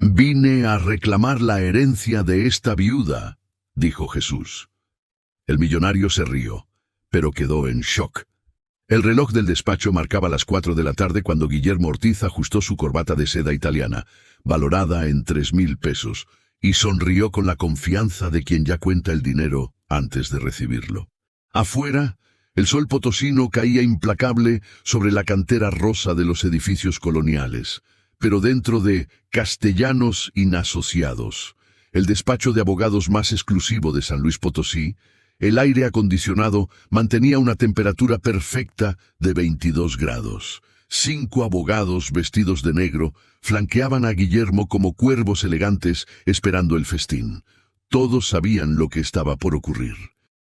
Vine a reclamar la herencia de esta viuda, dijo Jesús. El millonario se rió, pero quedó en shock. El reloj del despacho marcaba las 4 de la tarde cuando Guillermo Ortiz ajustó su corbata de seda italiana, valorada en 3.000 pesos, y sonrió con la confianza de quien ya cuenta el dinero antes de recibirlo. Afuera, el sol potosino caía implacable sobre la cantera rosa de los edificios coloniales, pero dentro de Castellanos Inasociados, el despacho de abogados más exclusivo de San Luis Potosí, el aire acondicionado mantenía una temperatura perfecta de 22 grados. 5 abogados vestidos de negro flanqueaban a Guillermo como cuervos elegantes esperando el festín. Todos sabían lo que estaba por ocurrir.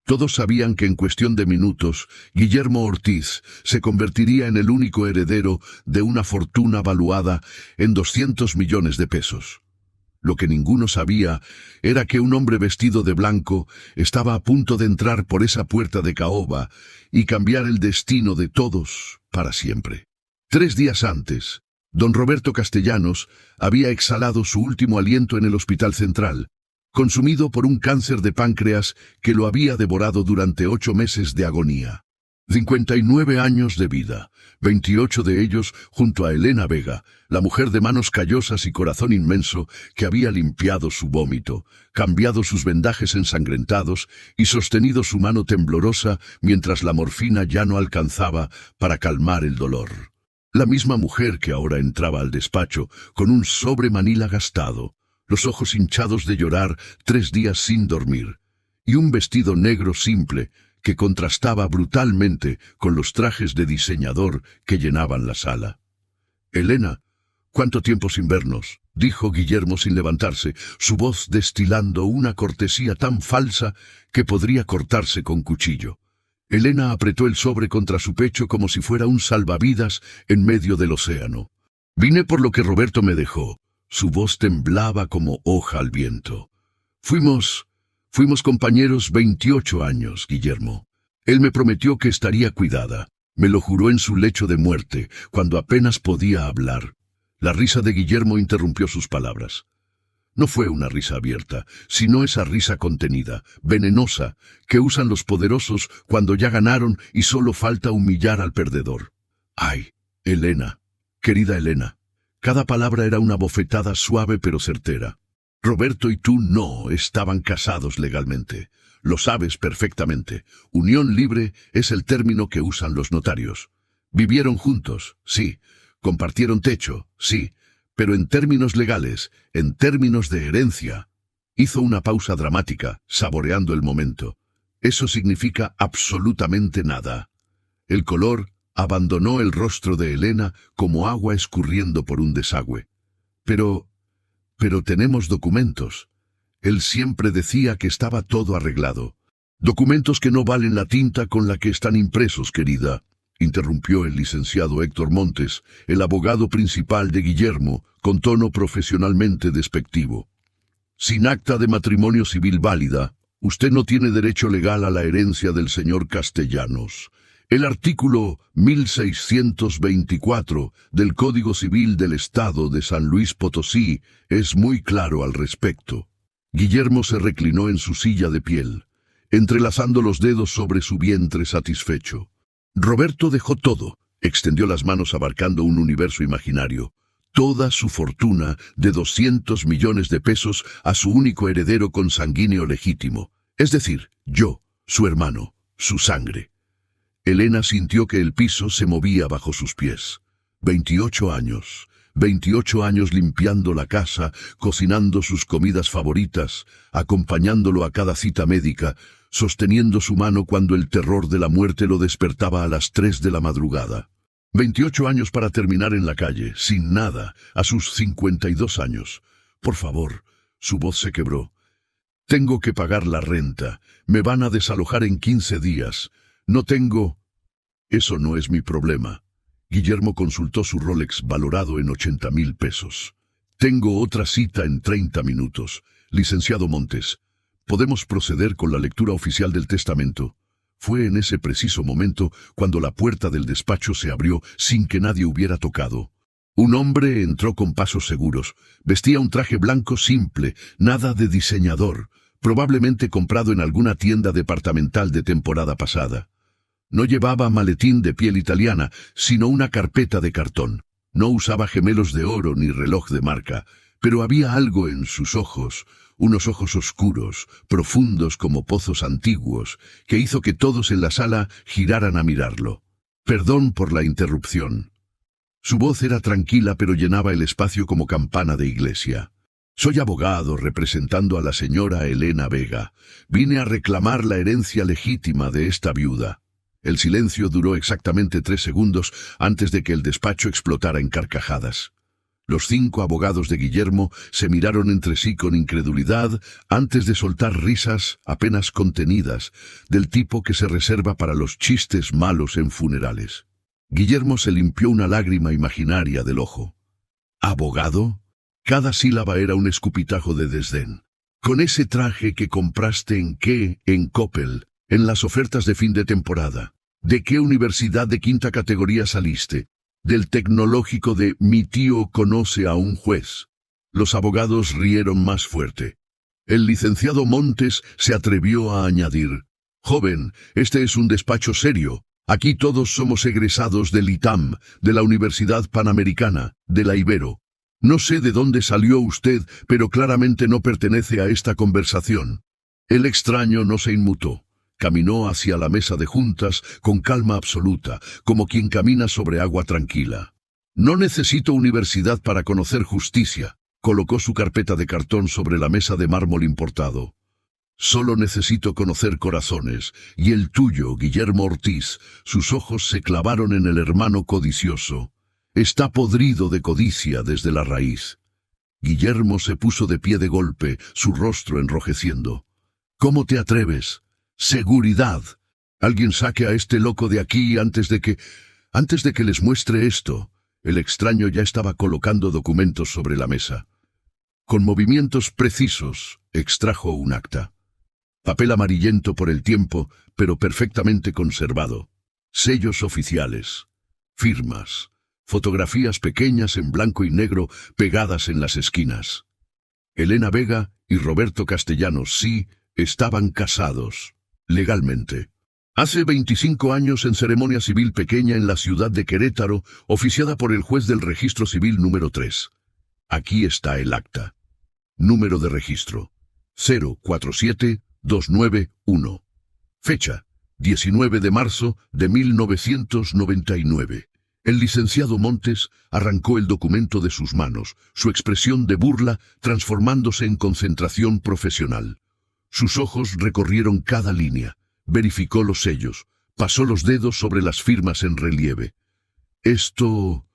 Todos sabían que en cuestión de minutos, Guillermo Ortiz se convertiría en el único heredero de una fortuna valuada en 200 millones de pesos. Lo que ninguno sabía era que un hombre vestido de blanco estaba a punto de entrar por esa puerta de caoba y cambiar el destino de todos para siempre. 3 días antes, don Roberto Castellanos había exhalado su último aliento en el Hospital Central, consumido por un cáncer de páncreas que lo había devorado durante 8 meses de agonía. 59 años de vida, 28 de ellos junto a Elena Vega, la mujer de manos callosas y corazón inmenso que había limpiado su vómito, cambiado sus vendajes ensangrentados y sostenido su mano temblorosa mientras la morfina ya no alcanzaba para calmar el dolor. La misma mujer que ahora entraba al despacho con un sobre Manila gastado, los ojos hinchados de llorar 3 días sin dormir, y un vestido negro simple que contrastaba brutalmente con los trajes de diseñador que llenaban la sala. «Elena, ¿cuánto tiempo sin vernos?», dijo Guillermo sin levantarse, su voz destilando una cortesía tan falsa que podría cortarse con cuchillo. Elena apretó el sobre contra su pecho como si fuera un salvavidas en medio del océano. «Vine por lo que Roberto me dejó». Su voz temblaba como hoja al viento. Fuimos compañeros 28 años, Guillermo. Él me prometió que estaría cuidada. Me lo juró en su lecho de muerte, cuando apenas podía hablar. La risa de Guillermo interrumpió sus palabras. No fue una risa abierta, sino esa risa contenida, venenosa, que usan los poderosos cuando ya ganaron y solo falta humillar al perdedor. ¡Ay, Elena! Querida Elena. Cada palabra era una bofetada suave pero certera. Roberto y tú no estaban casados legalmente. Lo sabes perfectamente. Unión libre es el término que usan los notarios. Vivieron juntos, sí. Compartieron techo, sí. Pero en términos legales, en términos de herencia. Hizo una pausa dramática, saboreando el momento. Eso significa absolutamente nada. El color abandonó el rostro de Elena como agua escurriendo por un desagüe. Pero tenemos documentos. Él siempre decía que estaba todo arreglado. Documentos que no valen la tinta con la que están impresos, querida, interrumpió el licenciado Héctor Montes, el abogado principal de Guillermo, con tono profesionalmente despectivo. Sin acta de matrimonio civil válida, usted no tiene derecho legal a la herencia del señor Castellanos. El artículo 1624 del Código Civil del Estado de San Luis Potosí es muy claro al respecto. Guillermo se reclinó en su silla de piel, entrelazando los dedos sobre su vientre satisfecho. Roberto dejó todo, extendió las manos abarcando un universo imaginario, toda su fortuna de 200 millones de pesos a su único heredero consanguíneo legítimo, es decir, yo, su hermano, su sangre. Elena sintió que el piso se movía bajo sus pies. 28 años limpiando la casa, cocinando sus comidas favoritas, acompañándolo a cada cita médica, sosteniendo su mano cuando el terror de la muerte lo despertaba a las 3 de la madrugada. 28 años para terminar en la calle, sin nada, a sus 52 años. Por favor, su voz se quebró. Tengo que pagar la renta. Me van a desalojar en 15 días. No tengo... Eso no es mi problema. Guillermo consultó su Rolex valorado en 80,000 pesos. Tengo otra cita en 30 minutos. Licenciado Montes, ¿podemos proceder con la lectura oficial del testamento? Fue en ese preciso momento cuando la puerta del despacho se abrió sin que nadie hubiera tocado. Un hombre entró con pasos seguros. Vestía un traje blanco simple, nada de diseñador, probablemente comprado en alguna tienda departamental de temporada pasada. No llevaba maletín de piel italiana, sino una carpeta de cartón. No usaba gemelos de oro ni reloj de marca, pero había algo en sus ojos, unos ojos oscuros, profundos como pozos antiguos, que hizo que todos en la sala giraran a mirarlo. Perdón por la interrupción. Su voz era tranquila pero llenaba el espacio como campana de iglesia. Soy abogado representando a la señora Elena Vega. Vine a reclamar la herencia legítima de esta viuda. El silencio duró exactamente 3 segundos antes de que el despacho explotara en carcajadas. Los 5 abogados de Guillermo se miraron entre sí con incredulidad antes de soltar risas apenas contenidas, del tipo que se reserva para los chistes malos en funerales. Guillermo se limpió una lágrima imaginaria del ojo. ¿Abogado? Cada sílaba era un escupitajo de desdén. Con ese traje que compraste en Coppel, en las ofertas de fin de temporada. ¿De qué universidad de 5ª categoría saliste? Del tecnológico de mi tío conoce a un juez. Los abogados rieron más fuerte. El licenciado Montes se atrevió a añadir: joven, este es un despacho serio. Aquí todos somos egresados del ITAM, de la Universidad Panamericana, de la Ibero. No sé de dónde salió usted, pero claramente no pertenece a esta conversación. El extraño no se inmutó. Caminó hacia la mesa de juntas con calma absoluta, como quien camina sobre agua tranquila. No necesito universidad para conocer justicia. Colocó su carpeta de cartón sobre la mesa de mármol importado. Solo necesito conocer corazones, y el tuyo, Guillermo Ortiz. Sus ojos se clavaron en el hermano codicioso. Está podrido de codicia desde la raíz. Guillermo se puso de pie de golpe, su rostro enrojeciendo. ¿Cómo te atreves? ¡Seguridad! Alguien saque a este loco de aquí antes de que les muestre esto. El extraño ya estaba colocando documentos sobre la mesa. Con movimientos precisos, extrajo un acta. Papel amarillento por el tiempo, pero perfectamente conservado. Sellos oficiales. Firmas. Fotografías pequeñas en blanco y negro pegadas en las esquinas. Elena Vega y Roberto Castellanos sí estaban casados. Legalmente. Hace 25 años en ceremonia civil pequeña en la ciudad de Querétaro, oficiada por el juez del registro civil número 3. Aquí está el acta. Número de registro: 047291. Fecha: 19 de marzo de 1999. El licenciado Montes arrancó el documento de sus manos, su expresión de burla transformándose en concentración profesional. Sus ojos recorrieron cada línea, verificó los sellos, pasó los dedos sobre las firmas en relieve. Esto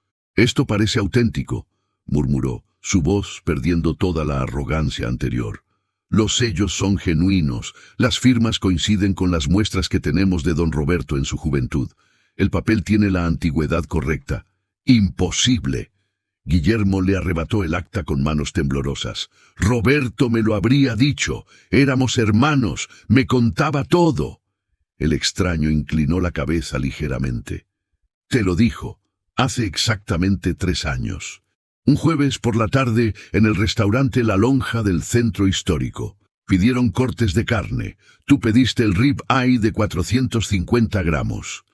parece auténtico, murmuró, su voz perdiendo toda la arrogancia anterior. Los sellos son genuinos, las firmas coinciden con las muestras que tenemos de don Roberto en su juventud. El papel tiene la antigüedad correcta. ¡Imposible! Guillermo le arrebató el acta con manos temblorosas. Roberto me lo habría dicho. Éramos hermanos. Me contaba todo. El extraño inclinó la cabeza ligeramente. Te lo dijo. Hace exactamente 3 años. Un jueves por la tarde en el restaurante La Lonja del centro histórico. Pidieron cortes de carne. Tú pediste el rib eye de 450 gramos.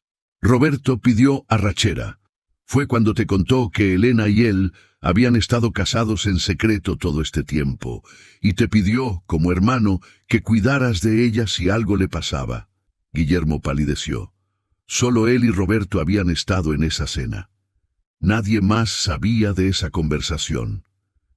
Roberto pidió arrachera. Fue cuando te contó que Elena y él habían estado casados en secreto todo este tiempo, y te pidió, como hermano, que cuidaras de ella si algo le pasaba. Guillermo palideció. Solo él y Roberto habían estado en esa cena. Nadie más sabía de esa conversación.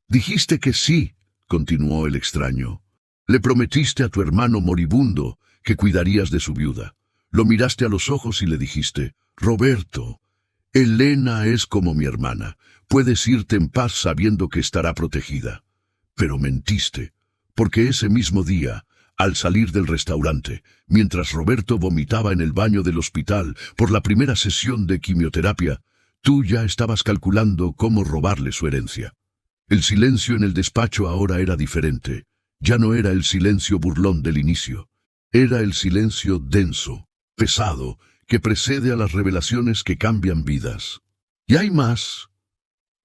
Dijiste que sí, continuó el extraño. Le prometiste a tu hermano moribundo que cuidarías de su viuda. Lo miraste a los ojos y le dijiste: Roberto, Elena es como mi hermana. Puedes irte en paz sabiendo que estará protegida. Pero mentiste, porque ese mismo día, al salir del restaurante, mientras Roberto vomitaba en el baño del hospital por la primera sesión de quimioterapia, tú ya estabas calculando cómo robarle su herencia. El silencio en el despacho ahora era diferente. Ya no era el silencio burlón del inicio. Era el silencio denso, pesado, que precede a las revelaciones que cambian vidas. Y hay más.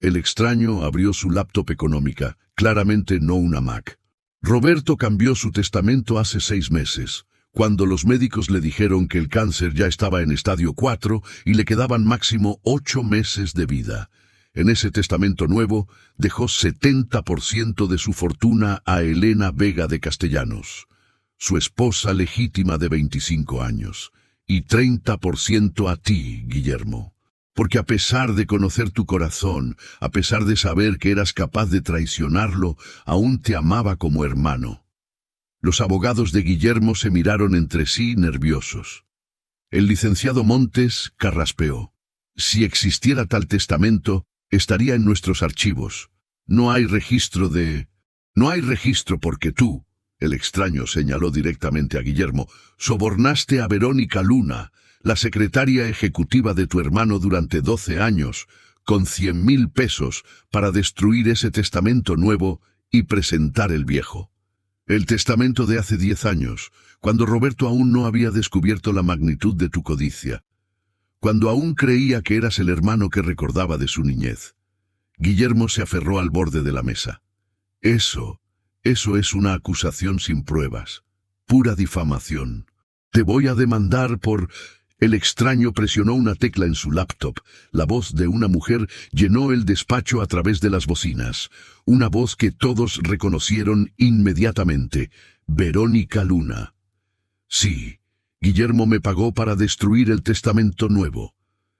El extraño abrió su laptop económica, claramente no una Mac. Roberto cambió su testamento hace 6 meses, cuando los médicos le dijeron que el cáncer ya estaba en estadio 4 y le quedaban máximo 8 meses de vida. En ese testamento nuevo, dejó 70% de su fortuna a Elena Vega de Castellanos, su esposa legítima de 25 años, y 30% a ti, Guillermo. Porque a pesar de conocer tu corazón, a pesar de saber que eras capaz de traicionarlo, aún te amaba como hermano. Los abogados de Guillermo se miraron entre sí nerviosos. El licenciado Montes carraspeó. Si existiera tal testamento, estaría en nuestros archivos. No hay registro porque tú, el extraño señaló directamente a Guillermo, sobornaste a Verónica Luna, la secretaria ejecutiva de tu hermano durante 12 años, con 100.000 pesos para destruir ese testamento nuevo y presentar el viejo. El testamento de hace 10 años, cuando Roberto aún no había descubierto la magnitud de tu codicia, cuando aún creía que eras el hermano que recordaba de su niñez. Guillermo se aferró al borde de la mesa. Eso es una acusación sin pruebas, pura difamación. Te voy a demandar por... El extraño presionó una tecla en su laptop. La voz de una mujer llenó el despacho a través de las bocinas. Una voz que todos reconocieron inmediatamente. Verónica Luna. Sí, Guillermo me pagó para destruir el testamento nuevo.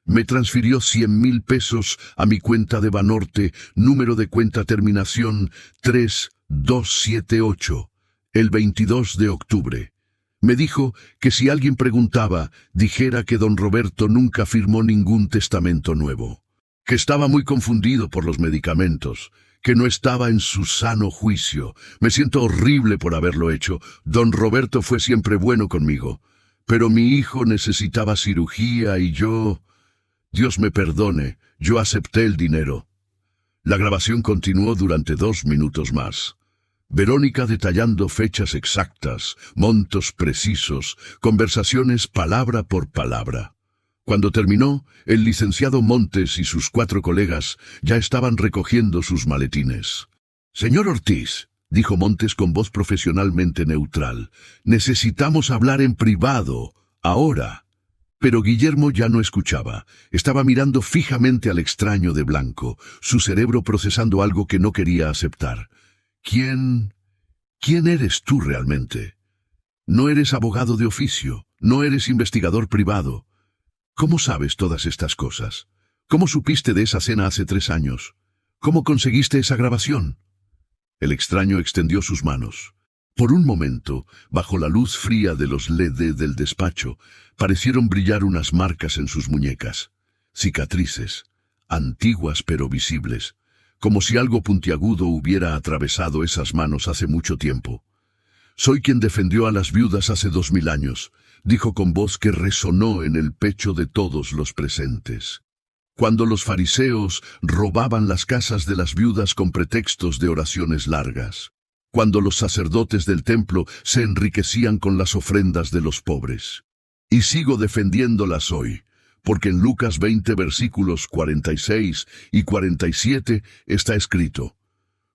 Me transfirió 100.000 pesos a mi cuenta de Banorte, número de cuenta terminación 3278, el 22 de octubre. Me dijo que si alguien preguntaba, dijera que don Roberto nunca firmó ningún testamento nuevo, que estaba muy confundido por los medicamentos, que no estaba en su sano juicio. Me siento horrible por haberlo hecho. Don Roberto fue siempre bueno conmigo, pero mi hijo necesitaba cirugía y yo... Dios me perdone, yo acepté el dinero. La grabación continuó durante 2 minutos más. Verónica detallando fechas exactas, montos precisos, conversaciones palabra por palabra. Cuando terminó, el licenciado Montes y sus 4 colegas ya estaban recogiendo sus maletines. «Señor Ortiz», dijo Montes con voz profesionalmente neutral, «necesitamos hablar en privado, ahora». Pero Guillermo ya no escuchaba. Estaba mirando fijamente al extraño de blanco, su cerebro procesando algo que no quería aceptar. ¿Quién eres tú realmente? No eres abogado de oficio, no eres investigador privado. ¿Cómo sabes todas estas cosas? ¿Cómo supiste de esa cena hace 3 años? ¿Cómo conseguiste esa grabación? El extraño extendió sus manos. Por un momento, bajo la luz fría de los LED del despacho, parecieron brillar unas marcas en sus muñecas. Cicatrices, antiguas pero visibles, como si algo puntiagudo hubiera atravesado esas manos hace mucho tiempo. «Soy quien defendió a las viudas hace 2000 años», dijo con voz que resonó en el pecho de todos los presentes. Cuando los fariseos robaban las casas de las viudas con pretextos de oraciones largas. Cuando los sacerdotes del templo se enriquecían con las ofrendas de los pobres. Y sigo defendiéndolas hoy, porque en Lucas 20 versículos 46 y 47 está escrito: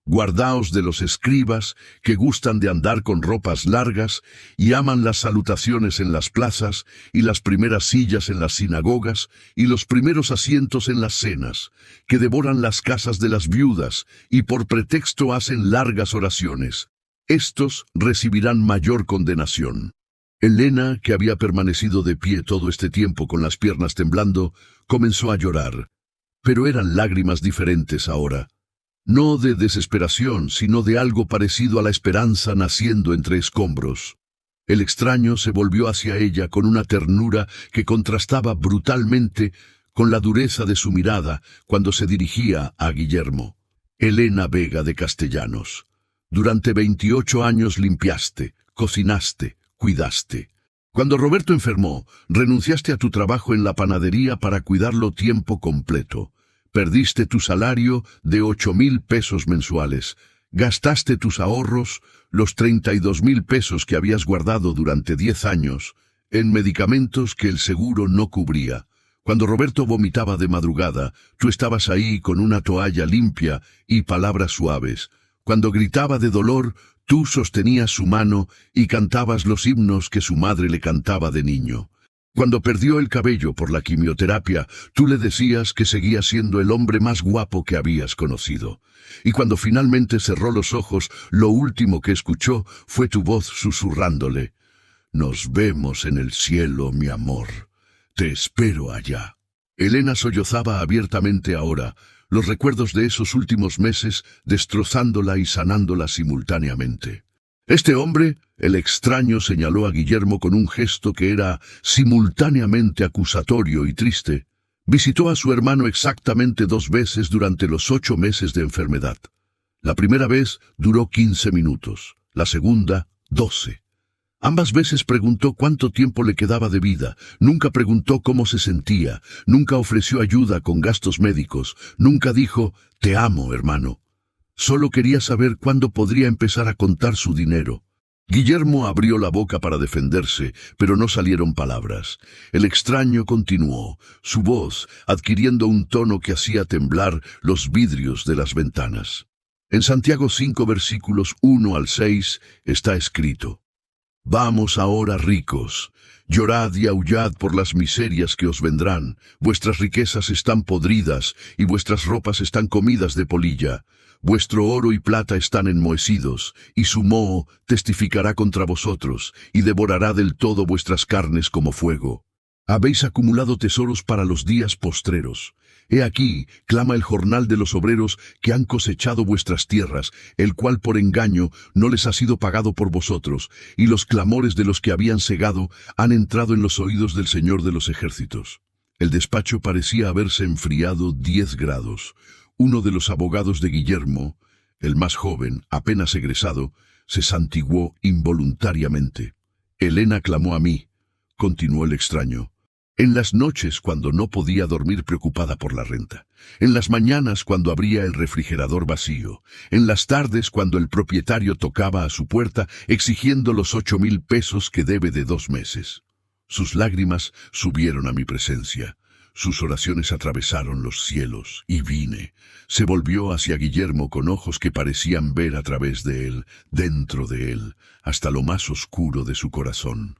«Guardaos de los escribas que gustan de andar con ropas largas y aman las salutaciones en las plazas y las primeras sillas en las sinagogas y los primeros asientos en las cenas, que devoran las casas de las viudas y por pretexto hacen largas oraciones. Estos recibirán mayor condenación». Elena, que había permanecido de pie todo este tiempo con las piernas temblando, comenzó a llorar. Pero eran lágrimas diferentes ahora. No de desesperación, sino de algo parecido a la esperanza naciendo entre escombros. El extraño se volvió hacia ella con una ternura que contrastaba brutalmente con la dureza de su mirada cuando se dirigía a Guillermo. «Elena Vega de Castellanos, durante 28 años limpiaste, cocinaste, cuidaste. Cuando Roberto enfermó, renunciaste a tu trabajo en la panadería para cuidarlo tiempo completo. Perdiste tu salario de 8.000 pesos mensuales. Gastaste tus ahorros, los 32.000 pesos que habías guardado durante 10 años, en medicamentos que el seguro no cubría. Cuando Roberto vomitaba de madrugada, tú estabas ahí con una toalla limpia y palabras suaves. Cuando gritaba de dolor, tú sostenías su mano y cantabas los himnos que su madre le cantaba de niño. Cuando perdió el cabello por la quimioterapia, tú le decías que seguía siendo el hombre más guapo que habías conocido. Y cuando finalmente cerró los ojos, lo último que escuchó fue tu voz susurrándole: «Nos vemos en el cielo, mi amor. Te espero allá». Elena sollozaba abiertamente ahora, los recuerdos de esos últimos meses destrozándola y sanándola simultáneamente. Este hombre, el extraño, señaló a Guillermo con un gesto que era simultáneamente acusatorio y triste. Visitó a su hermano exactamente 2 veces durante los 8 meses de enfermedad. La primera vez duró 15 minutos, la segunda, 12. Ambas veces preguntó cuánto tiempo le quedaba de vida, nunca preguntó cómo se sentía, nunca ofreció ayuda con gastos médicos, nunca dijo: «Te amo, hermano». Solo quería saber cuándo podría empezar a contar su dinero. Guillermo abrió la boca para defenderse, pero no salieron palabras. El extraño continuó, su voz adquiriendo un tono que hacía temblar los vidrios de las ventanas. En Santiago 5 versículos 1 al 6 está escrito: «Vamos ahora, ricos, llorad y aullad por las miserias que os vendrán. Vuestras riquezas están podridas y vuestras ropas están comidas de polilla. Vuestro oro y plata están enmohecidos, y su moho testificará contra vosotros, y devorará del todo vuestras carnes como fuego. Habéis acumulado tesoros para los días postreros. He aquí, clama el jornal de los obreros que han cosechado vuestras tierras, el cual por engaño no les ha sido pagado por vosotros, y los clamores de los que habían segado han entrado en los oídos del Señor de los ejércitos». El despacho parecía haberse enfriado 10 grados. Uno de los abogados de Guillermo, el más joven, apenas egresado, se santiguó involuntariamente. «Elena clamó a mí», continuó el extraño, «en las noches cuando no podía dormir preocupada por la renta, en las mañanas cuando abría el refrigerador vacío, en las tardes cuando el propietario tocaba a su puerta exigiendo los 8,000 pesos que debe de 2 meses. Sus lágrimas subieron a mi presencia. Sus oraciones atravesaron los cielos, y vine». Se volvió hacia Guillermo con ojos que parecían ver a través de él, dentro de él, hasta lo más oscuro de su corazón.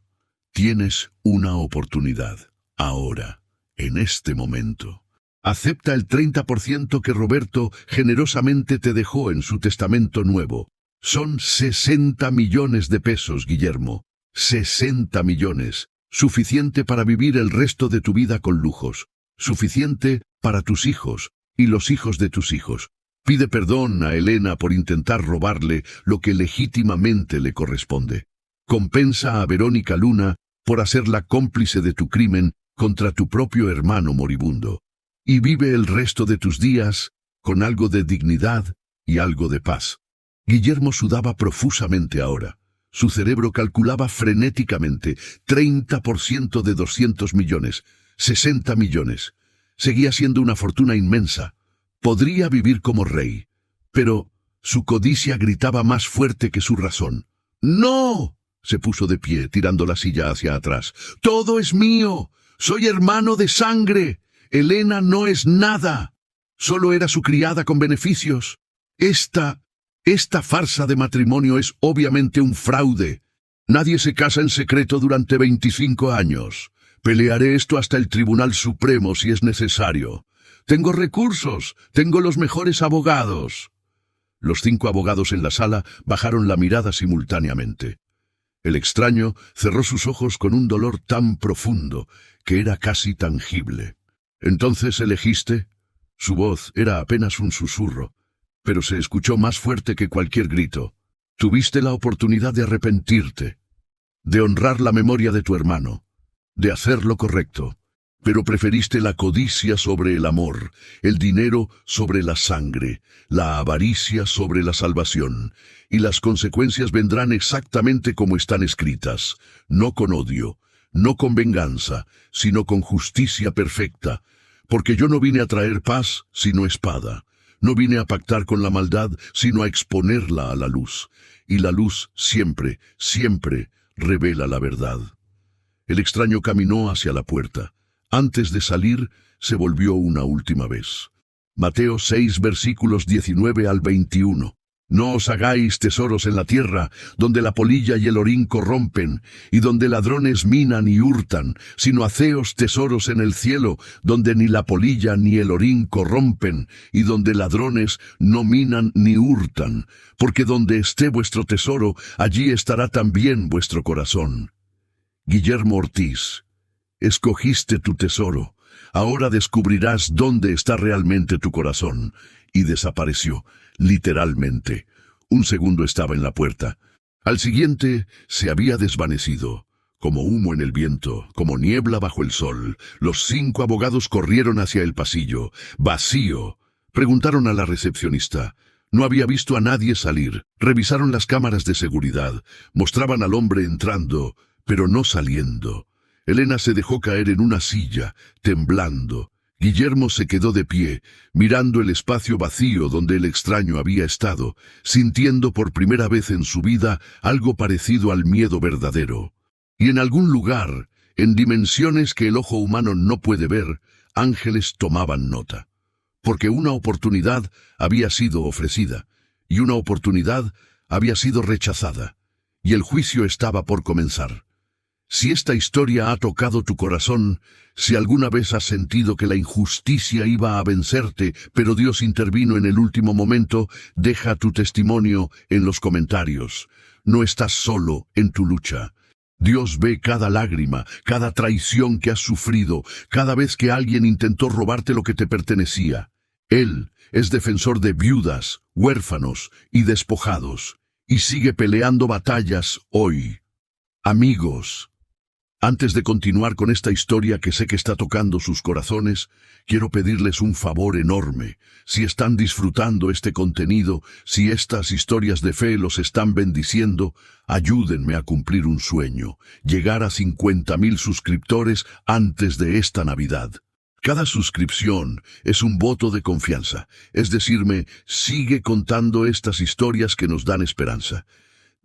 «Tienes una oportunidad, ahora, en este momento. Acepta el 30% que Roberto generosamente te dejó en su testamento nuevo. Son 60 millones de pesos, Guillermo. 60 millones. Suficiente para vivir el resto de tu vida con lujos. Suficiente para tus hijos y los hijos de tus hijos. Pide perdón a Elena por intentar robarle lo que legítimamente le corresponde. Compensa a Verónica Luna por hacerla cómplice de tu crimen contra tu propio hermano moribundo. Y vive el resto de tus días con algo de dignidad y algo de paz». Guillermo sudaba profusamente ahora. Su cerebro calculaba frenéticamente: 30% de 200 millones, 60 millones. Seguía siendo una fortuna inmensa. Podría vivir como rey. Pero su codicia gritaba más fuerte que su razón. «¡No!». Se puso de pie, tirando la silla hacia atrás. «¡Todo es mío! Soy hermano de sangre. Elena no es nada. Solo era su criada con beneficios. Esta farsa de matrimonio es obviamente un fraude. Nadie se casa en secreto durante 25 años. Pelearé esto hasta el Tribunal Supremo si es necesario. Tengo recursos, tengo los mejores abogados». Los 5 abogados en la sala bajaron la mirada simultáneamente. El extraño cerró sus ojos con un dolor tan profundo que era casi tangible. «¿Entonces elegiste?». Su voz era apenas un susurro, pero se escuchó más fuerte que cualquier grito. «Tuviste la oportunidad de arrepentirte, de honrar la memoria de tu hermano, de hacer lo correcto, pero preferiste la codicia sobre el amor, el dinero sobre la sangre, la avaricia sobre la salvación, y las consecuencias vendrán exactamente como están escritas, no con odio, no con venganza, sino con justicia perfecta, porque yo no vine a traer paz, sino espada. No vine a pactar con la maldad, sino a exponerla a la luz, y la luz siempre, siempre revela la verdad». El extraño caminó hacia la puerta. Antes de salir, se volvió una última vez. Mateo 6, versículos 19 al 21. No os hagáis tesoros en la tierra, donde la polilla y el orín corrompen, y donde ladrones minan y hurtan, sino haceos tesoros en el cielo, donde ni la polilla ni el orín corrompen, y donde ladrones no minan ni hurtan, porque donde esté vuestro tesoro, allí estará también vuestro corazón. Guillermo Ortiz, escogiste tu tesoro, ahora descubrirás dónde está realmente tu corazón. Y desapareció, literalmente. Un segundo estaba en la puerta. Al siguiente se había desvanecido. Como humo en el viento, como niebla bajo el sol, los 5 abogados corrieron hacia el pasillo. ¡Vacío! Preguntaron a la recepcionista. No había visto a nadie salir. Revisaron las cámaras de seguridad. Mostraban al hombre entrando, pero no saliendo. Elena se dejó caer en una silla, temblando. Guillermo se quedó de pie, mirando el espacio vacío donde el extraño había estado, sintiendo por primera vez en su vida algo parecido al miedo verdadero. Y en algún lugar, en dimensiones que el ojo humano no puede ver, ángeles tomaban nota. Porque una oportunidad había sido ofrecida, y una oportunidad había sido rechazada, y el juicio estaba por comenzar. Si esta historia ha tocado tu corazón, si alguna vez has sentido que la injusticia iba a vencerte, pero Dios intervino en el último momento, deja tu testimonio en los comentarios. No estás solo en tu lucha. Dios ve cada lágrima, cada traición que has sufrido, cada vez que alguien intentó robarte lo que te pertenecía. Él es defensor de viudas, huérfanos y despojados, y sigue peleando batallas hoy. Amigos, antes de continuar con esta historia que sé que está tocando sus corazones, quiero pedirles un favor enorme. Si están disfrutando este contenido, si estas historias de fe los están bendiciendo, ayúdenme a cumplir un sueño, llegar a 50,000 suscriptores antes de esta Navidad. Cada suscripción es un voto de confianza, es decirme, sigue contando estas historias que nos dan esperanza.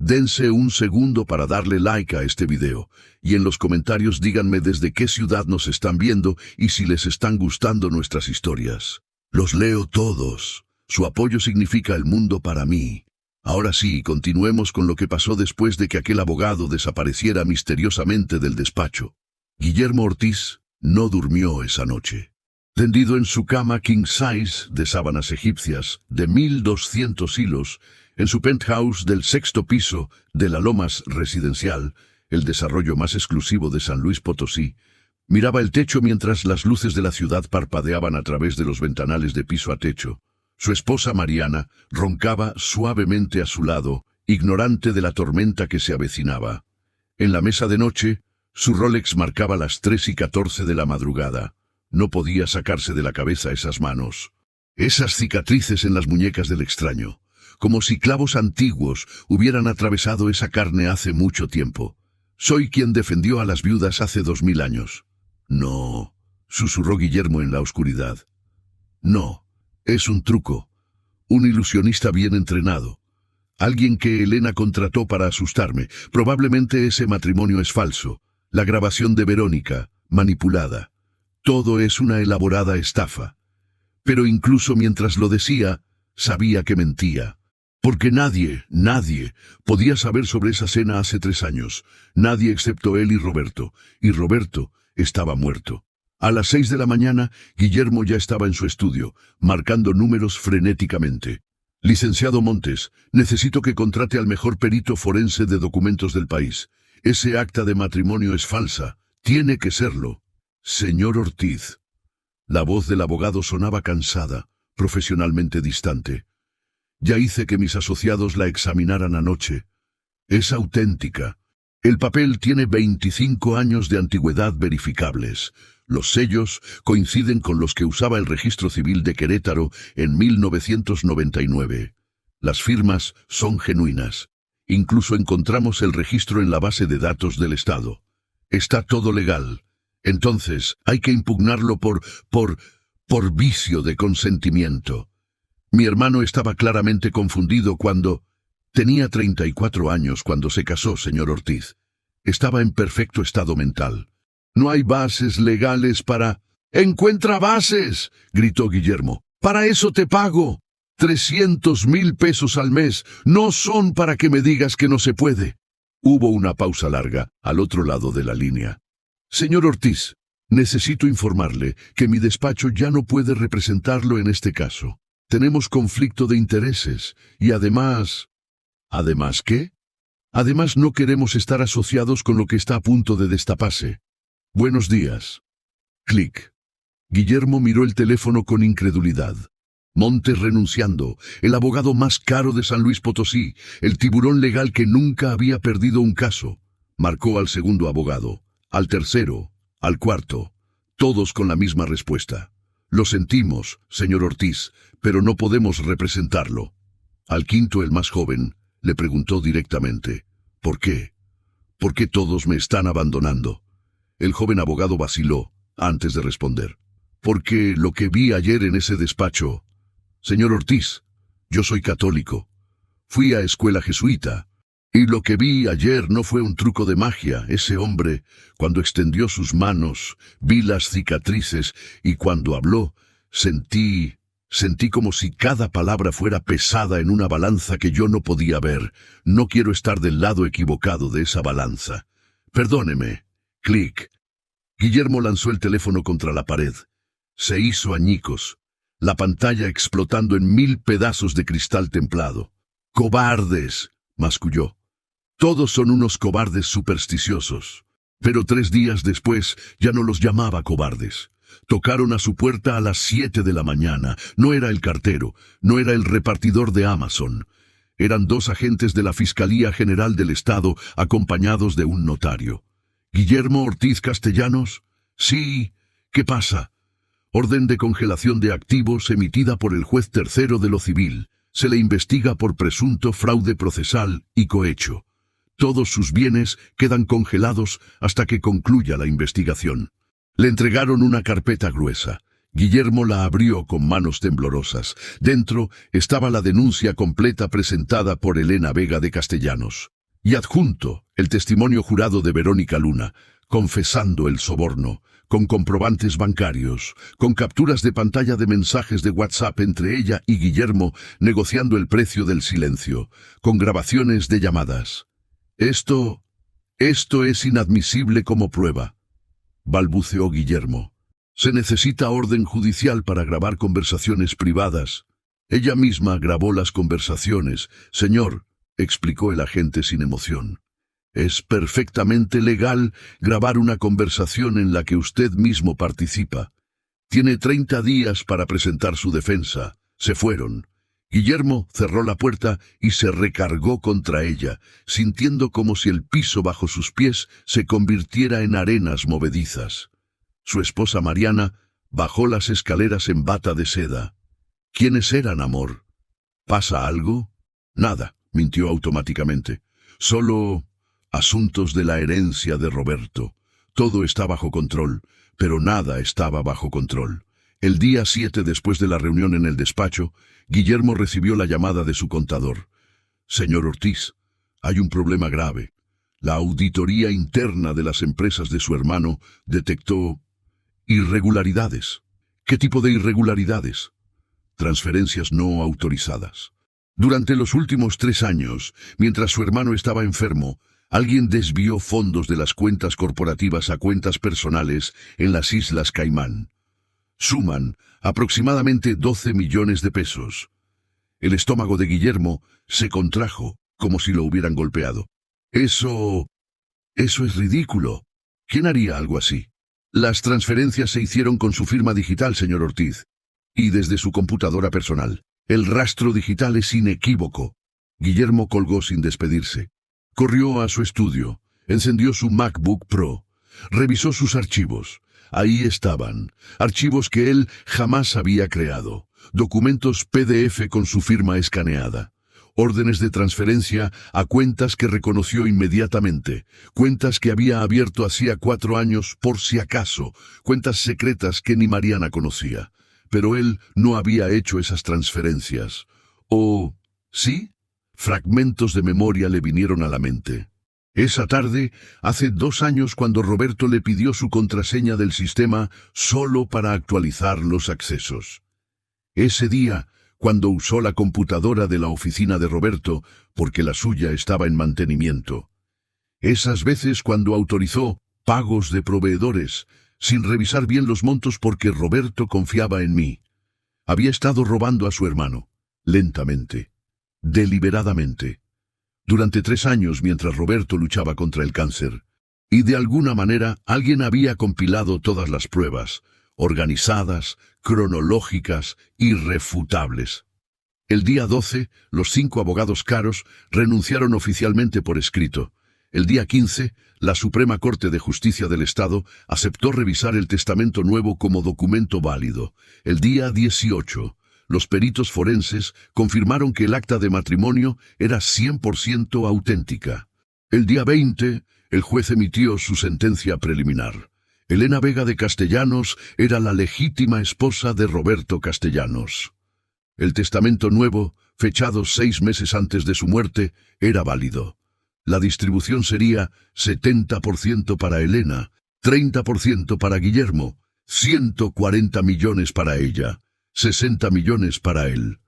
Dense un segundo para darle like a este video, y en los comentarios díganme desde qué ciudad nos están viendo y si les están gustando nuestras historias. Los leo todos. Su apoyo significa el mundo para mí. Ahora sí, continuemos con lo que pasó después de que aquel abogado desapareciera misteriosamente del despacho. Guillermo Ortiz no durmió esa noche. Tendido en su cama king size de sábanas egipcias de 1200 hilos, en su penthouse del 6º piso de la Lomas Residencial, el desarrollo más exclusivo de San Luis Potosí, miraba el techo mientras las luces de la ciudad parpadeaban a través de los ventanales de piso a techo. Su esposa Mariana roncaba suavemente a su lado, ignorante de la tormenta que se avecinaba. En la mesa de noche, su Rolex marcaba las 3:14 de la madrugada. No podía sacarse de la cabeza esas manos. Esas cicatrices en las muñecas del extraño, como si clavos antiguos hubieran atravesado esa carne hace mucho tiempo. Soy quien defendió a las viudas hace 2000 años. No, susurró Guillermo en la oscuridad. No, es un truco. Un ilusionista bien entrenado. Alguien que Elena contrató para asustarme. Probablemente ese matrimonio es falso. La grabación de Verónica, manipulada. Todo es una elaborada estafa. Pero incluso mientras lo decía, sabía que mentía. Porque nadie podía saber sobre esa cena hace 3 años. Nadie excepto él y Roberto estaba muerto. A las 6 de la mañana, Guillermo ya estaba en su estudio, marcando números frenéticamente. Licenciado Montes, necesito que contrate al mejor perito forense de documentos del país. Ese acta de matrimonio es falsa. Tiene que serlo. Señor Ortiz. La voz del abogado sonaba cansada, profesionalmente distante. Ya hice que mis asociados la examinaran anoche. Es auténtica. El papel tiene 25 años de antigüedad verificables. Los sellos coinciden con los que usaba el Registro Civil de Querétaro en 1999. Las firmas son genuinas. Incluso encontramos el registro en la base de datos del Estado. Está todo legal. Entonces, hay que impugnarlo por vicio de consentimiento. Mi hermano estaba claramente confundido cuando... Tenía 34 años cuando se casó, señor Ortiz. Estaba en perfecto estado mental. No hay bases legales para... ¡Encuentra bases!, gritó Guillermo. ¡Para eso te pago! 300,000 pesos al mes no son para que me digas que no se puede. Hubo una pausa larga al otro lado de la línea. Señor Ortiz, necesito informarle que mi despacho ya no puede representarlo en este caso. Tenemos conflicto de intereses y además... ¿Además qué? Además no queremos estar asociados con lo que está a punto de destaparse. Buenos días. Clic. Guillermo miró el teléfono con incredulidad. Montes renunciando, el abogado más caro de San Luis Potosí, el tiburón legal que nunca había perdido un caso. Marcó al segundo abogado, al tercero, al cuarto, todos con la misma respuesta. Lo sentimos, señor Ortiz, pero no podemos representarlo. Al quinto, el más joven, le preguntó directamente, ¿por qué? ¿Por qué todos me están abandonando? El joven abogado vaciló antes de responder. Porque lo que vi ayer en ese despacho... Señor Ortiz, yo soy católico. Fui a escuela jesuita. Y lo que vi ayer no fue un truco de magia. Ese hombre, cuando extendió sus manos, vi las cicatrices y cuando habló, sentí como si cada palabra fuera pesada en una balanza que yo no podía ver. No quiero estar del lado equivocado de esa balanza. Perdóneme. Clic. Guillermo lanzó el teléfono contra la pared. Se hizo añicos, la pantalla explotando en 1000 pedazos de cristal templado. ¡Cobardes!, masculló. Todos son unos cobardes supersticiosos. Pero 3 días después ya no los llamaba cobardes. Tocaron a su puerta a las 7 de la mañana. No era el cartero, no era el repartidor de Amazon. Eran 2 agentes de la Fiscalía General del Estado acompañados de un notario. ¿Guillermo Ortiz Castellanos? Sí. ¿Qué pasa? Orden de congelación de activos emitida por el juez tercero de lo civil. Se le investiga por presunto fraude procesal y cohecho. Todos sus bienes quedan congelados hasta que concluya la investigación. Le entregaron una carpeta gruesa. Guillermo la abrió con manos temblorosas. Dentro estaba la denuncia completa presentada por Elena Vega de Castellanos. Y adjunto, el testimonio jurado de Verónica Luna, confesando el soborno, con comprobantes bancarios, con capturas de pantalla de mensajes de WhatsApp entre ella y Guillermo negociando el precio del silencio, con grabaciones de llamadas. Esto es inadmisible como prueba, balbuceó Guillermo. Se necesita orden judicial para grabar conversaciones privadas. Ella misma grabó las conversaciones. Señor, explicó el agente sin emoción. Es perfectamente legal grabar una conversación en la que usted mismo participa. Tiene 30 días para presentar su defensa. Se fueron. Guillermo cerró la puerta y se recargó contra ella, sintiendo como si el piso bajo sus pies se convirtiera en arenas movedizas. Su esposa Mariana bajó las escaleras en bata de seda. ¿Quiénes eran, amor? ¿Pasa algo? Nada, mintió automáticamente. Solo... asuntos de la herencia de Roberto. Todo está bajo control, pero nada estaba bajo control. El día 7, después de la reunión en el despacho, Guillermo recibió la llamada de su contador. Señor Ortiz, hay un problema grave. La auditoría interna de las empresas de su hermano detectó irregularidades. ¿Qué tipo de irregularidades? Transferencias no autorizadas. Durante los últimos 3 años, mientras su hermano estaba enfermo, alguien desvió fondos de las cuentas corporativas a cuentas personales en las Islas Caimán. Suman aproximadamente 12 millones de pesos. El estómago de Guillermo se contrajo como si lo hubieran golpeado. Eso es ridículo. ¿Quién haría algo así? Las transferencias se hicieron con su firma digital, señor Ortiz, y desde su computadora personal. El rastro digital es inequívoco. Guillermo colgó sin despedirse. Corrió a su estudio, encendió su MacBook Pro, revisó sus archivos. Ahí estaban, archivos que él jamás había creado, documentos PDF con su firma escaneada, órdenes de transferencia a cuentas que reconoció inmediatamente, cuentas que había abierto hacía 4 años por si acaso, cuentas secretas que ni Mariana conocía. Pero él no había hecho esas transferencias. ¿O sí? Fragmentos de memoria le vinieron a la mente. Esa tarde, hace 2 años cuando Roberto le pidió su contraseña del sistema solo para actualizar los accesos. Ese día, cuando usó la computadora de la oficina de Roberto, porque la suya estaba en mantenimiento. Esas veces cuando autorizó pagos de proveedores, sin revisar bien los montos porque Roberto confiaba en mí. Había estado robando a su hermano, lentamente, deliberadamente, durante 3 años mientras Roberto luchaba contra el cáncer. Y de alguna manera alguien había compilado todas las pruebas, organizadas, cronológicas, irrefutables. El día 12, los 5 abogados caros renunciaron oficialmente por escrito. El día 15, la Suprema Corte de Justicia del Estado aceptó revisar el testamento nuevo como documento válido. El día 18, los peritos forenses confirmaron que el acta de matrimonio era 100% auténtica. El día 20, el juez emitió su sentencia preliminar. Elena Vega de Castellanos era la legítima esposa de Roberto Castellanos. El testamento nuevo, fechado 6 meses antes de su muerte, era válido. La distribución sería 70% para Elena, 30% para Guillermo, 140 millones para ella, 60 millones para él.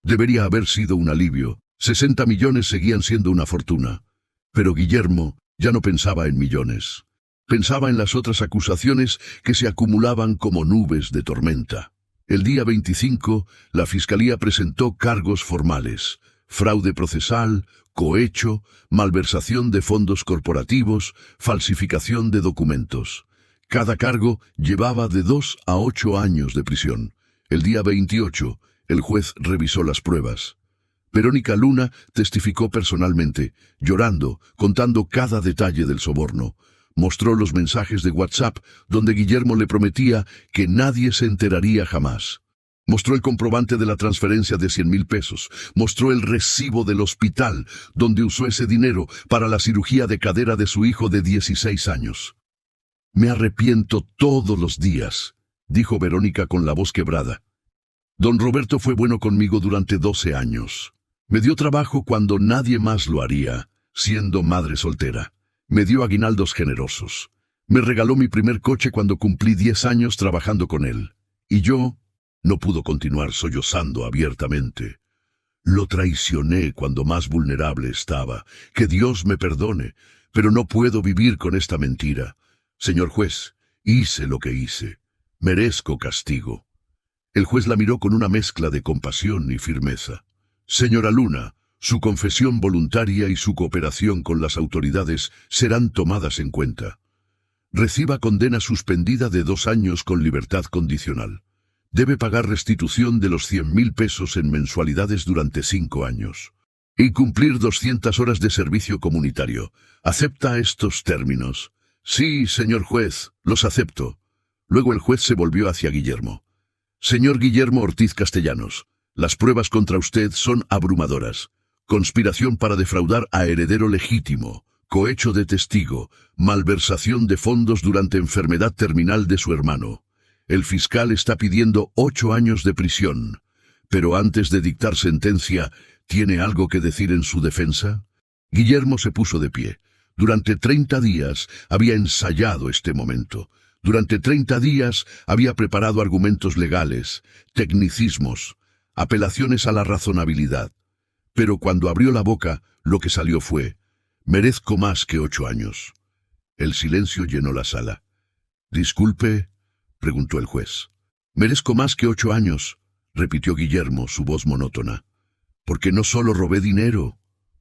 Debería haber sido un alivio. 60 millones seguían siendo una fortuna. Pero Guillermo ya no pensaba en millones. Pensaba en las otras acusaciones que se acumulaban como nubes de tormenta. El día 25, la Fiscalía presentó cargos formales: fraude procesal, cohecho, malversación de fondos corporativos, falsificación de documentos. Cada cargo llevaba de 2 a 8 años de prisión. El día 28, el juez revisó las pruebas. Verónica Luna testificó personalmente, llorando, contando cada detalle del soborno. Mostró los mensajes de WhatsApp donde Guillermo le prometía que nadie se enteraría jamás. Mostró el comprobante de la transferencia de 100,000 pesos. Mostró el recibo del hospital donde usó ese dinero para la cirugía de cadera de su hijo de 16 años. «Me arrepiento todos los días», dijo Verónica con la voz quebrada. «Don Roberto fue bueno conmigo durante 12 años. Me dio trabajo cuando nadie más lo haría, siendo madre soltera. Me dio aguinaldos generosos. Me regaló mi primer coche cuando cumplí 10 años trabajando con él. Y yo no pudo continuar sollozando abiertamente. Lo traicioné cuando más vulnerable estaba. Que Dios me perdone, pero no puedo vivir con esta mentira. Señor juez, hice lo que hice. Merezco castigo». El juez la miró con una mezcla de compasión y firmeza. «Señora Luna, su confesión voluntaria y su cooperación con las autoridades serán tomadas en cuenta. Reciba condena suspendida de 2 años con libertad condicional. Debe pagar restitución de los 100,000 pesos en mensualidades durante 5 años. Y cumplir 200 horas de servicio comunitario. ¿Acepta estos términos?» «Sí, señor juez, los acepto». Luego el juez se volvió hacia Guillermo. «Señor Guillermo Ortiz Castellanos, las pruebas contra usted son abrumadoras. Conspiración para defraudar a heredero legítimo, cohecho de testigo, malversación de fondos durante enfermedad terminal de su hermano. El fiscal está pidiendo 8 años de prisión. Pero antes de dictar sentencia, ¿tiene algo que decir en su defensa?» Guillermo se puso de pie. Durante 30 días había ensayado este momento. Durante 30 días había preparado argumentos legales, tecnicismos, apelaciones a la razonabilidad. Pero cuando abrió la boca, lo que salió fue: «Merezco más que 8 años». El silencio llenó la sala. «Disculpe», preguntó el juez. «Merezco más que 8 años», repitió Guillermo, su voz monótona. «Porque no solo robé dinero,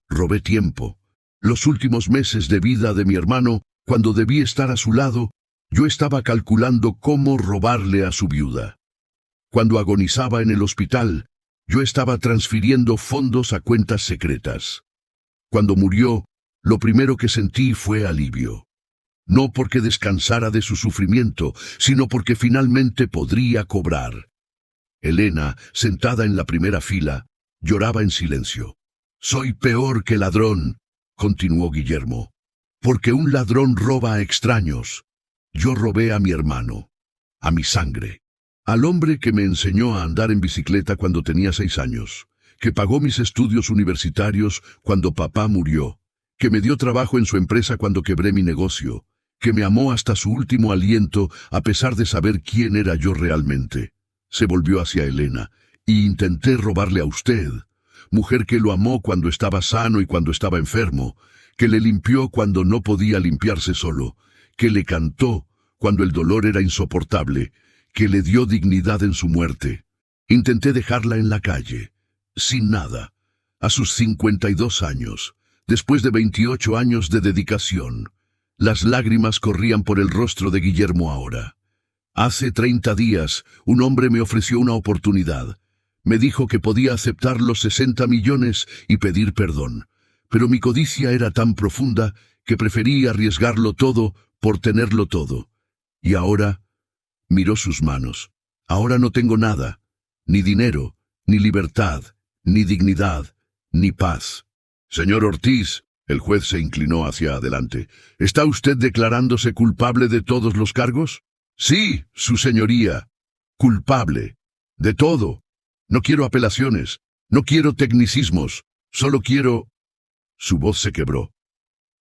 robé tiempo. Los últimos meses de vida de mi hermano, cuando debí estar a su lado, yo estaba calculando cómo robarle a su viuda. Cuando agonizaba en el hospital, yo estaba transfiriendo fondos a cuentas secretas. Cuando murió, lo primero que sentí fue alivio. No porque descansara de su sufrimiento, sino porque finalmente podría cobrar». Elena, sentada en la primera fila, lloraba en silencio. «Soy peor que ladrón», continuó Guillermo, «porque un ladrón roba a extraños. Yo robé a mi hermano, a mi sangre, al hombre que me enseñó a andar en bicicleta cuando tenía 6 años, que pagó mis estudios universitarios cuando papá murió, que me dio trabajo en su empresa cuando quebré mi negocio, que me amó hasta su último aliento a pesar de saber quién era yo realmente. Se volvió hacia Elena. Y intenté robarle a usted, mujer que lo amó cuando estaba sano y cuando estaba enfermo, que le limpió cuando no podía limpiarse solo, que le cantó cuando el dolor era insoportable, que le dio dignidad en su muerte. Intenté dejarla en la calle, sin nada, a sus 52 años, después de 28 años de dedicación. Las lágrimas corrían por el rostro de Guillermo ahora. Hace 30 días, un hombre me ofreció una oportunidad. Me dijo que podía aceptar los 60 millones y pedir perdón. Pero mi codicia era tan profunda que preferí arriesgarlo todo por tenerlo todo. Y ahora, miró sus manos. Ahora no tengo nada, ni dinero, ni libertad, ni dignidad, ni paz. Señor Ortiz, el juez se inclinó hacia adelante. ¿Está usted declarándose culpable de todos los cargos? Sí, su señoría. Culpable. De todo. No quiero apelaciones, no quiero tecnicismos, solo quiero... Su voz se quebró.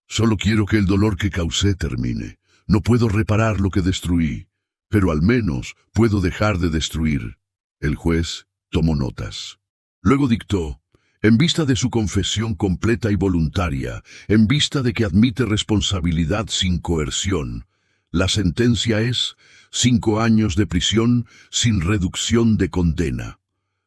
Solo quiero que el dolor que causé termine. No puedo reparar lo que destruí, pero al menos puedo dejar de destruir. El juez tomó notas. Luego dictó, en vista de su confesión completa y voluntaria, en vista de que admite responsabilidad sin coerción, la sentencia es 5 años de prisión sin reducción de condena.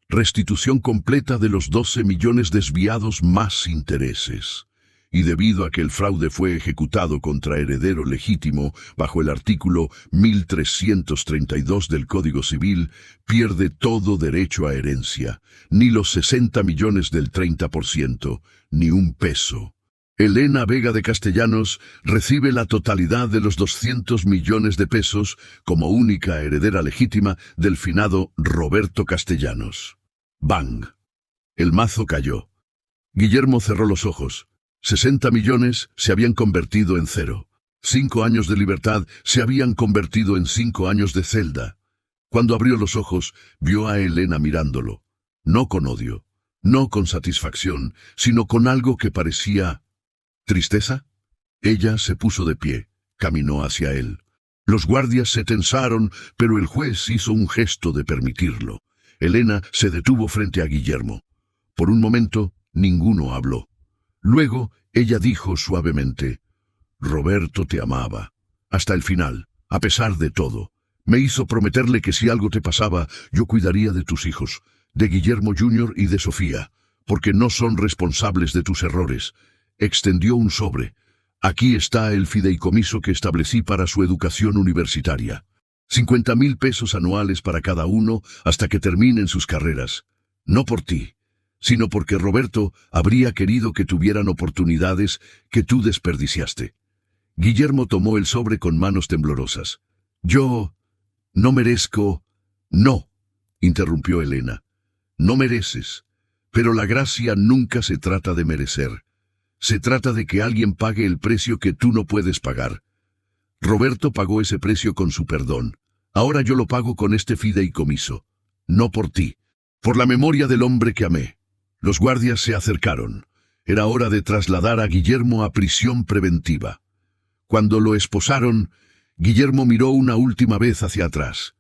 Restitución completa de los 12 millones desviados más intereses. Y debido a que el fraude fue ejecutado contra heredero legítimo bajo el artículo 1332 del Código Civil, pierde todo derecho a herencia, ni los 60 millones del 30%, ni un peso. Elena Vega de Castellanos recibe la totalidad de los 200 millones de pesos como única heredera legítima del finado Roberto Castellanos. ¡Bang! El mazo cayó. Guillermo cerró los ojos. 60 millones se habían convertido en 0. 5 años de libertad se habían convertido en 5 años de celda. Cuando abrió los ojos, vio a Elena mirándolo. No con odio, no con satisfacción, sino con algo que parecía... ¿tristeza? Ella se puso de pie, caminó hacia él. Los guardias se tensaron, pero el juez hizo un gesto de permitirlo. Elena se detuvo frente a Guillermo. Por un momento, ninguno habló. Luego, ella dijo suavemente, Roberto te amaba, hasta el final, a pesar de todo. Me hizo prometerle que si algo te pasaba, yo cuidaría de tus hijos, de Guillermo Jr. y de Sofía, porque no son responsables de tus errores. Extendió un sobre. Aquí está el fideicomiso que establecí para su educación universitaria. 50,000 pesos anuales para cada uno hasta que terminen sus carreras. No por ti, sino porque Roberto habría querido que tuvieran oportunidades que tú desperdiciaste. Guillermo tomó el sobre con manos temblorosas. Yo no merezco... No, interrumpió Elena. No mereces, pero la gracia nunca se trata de merecer. Se trata de que alguien pague el precio que tú no puedes pagar. Roberto pagó ese precio con su perdón. Ahora yo lo pago con este fideicomiso. No por ti, por la memoria del hombre que amé. Los guardias se acercaron. Era hora de trasladar a Guillermo a prisión preventiva. Cuando lo esposaron, Guillermo miró una última vez hacia atrás,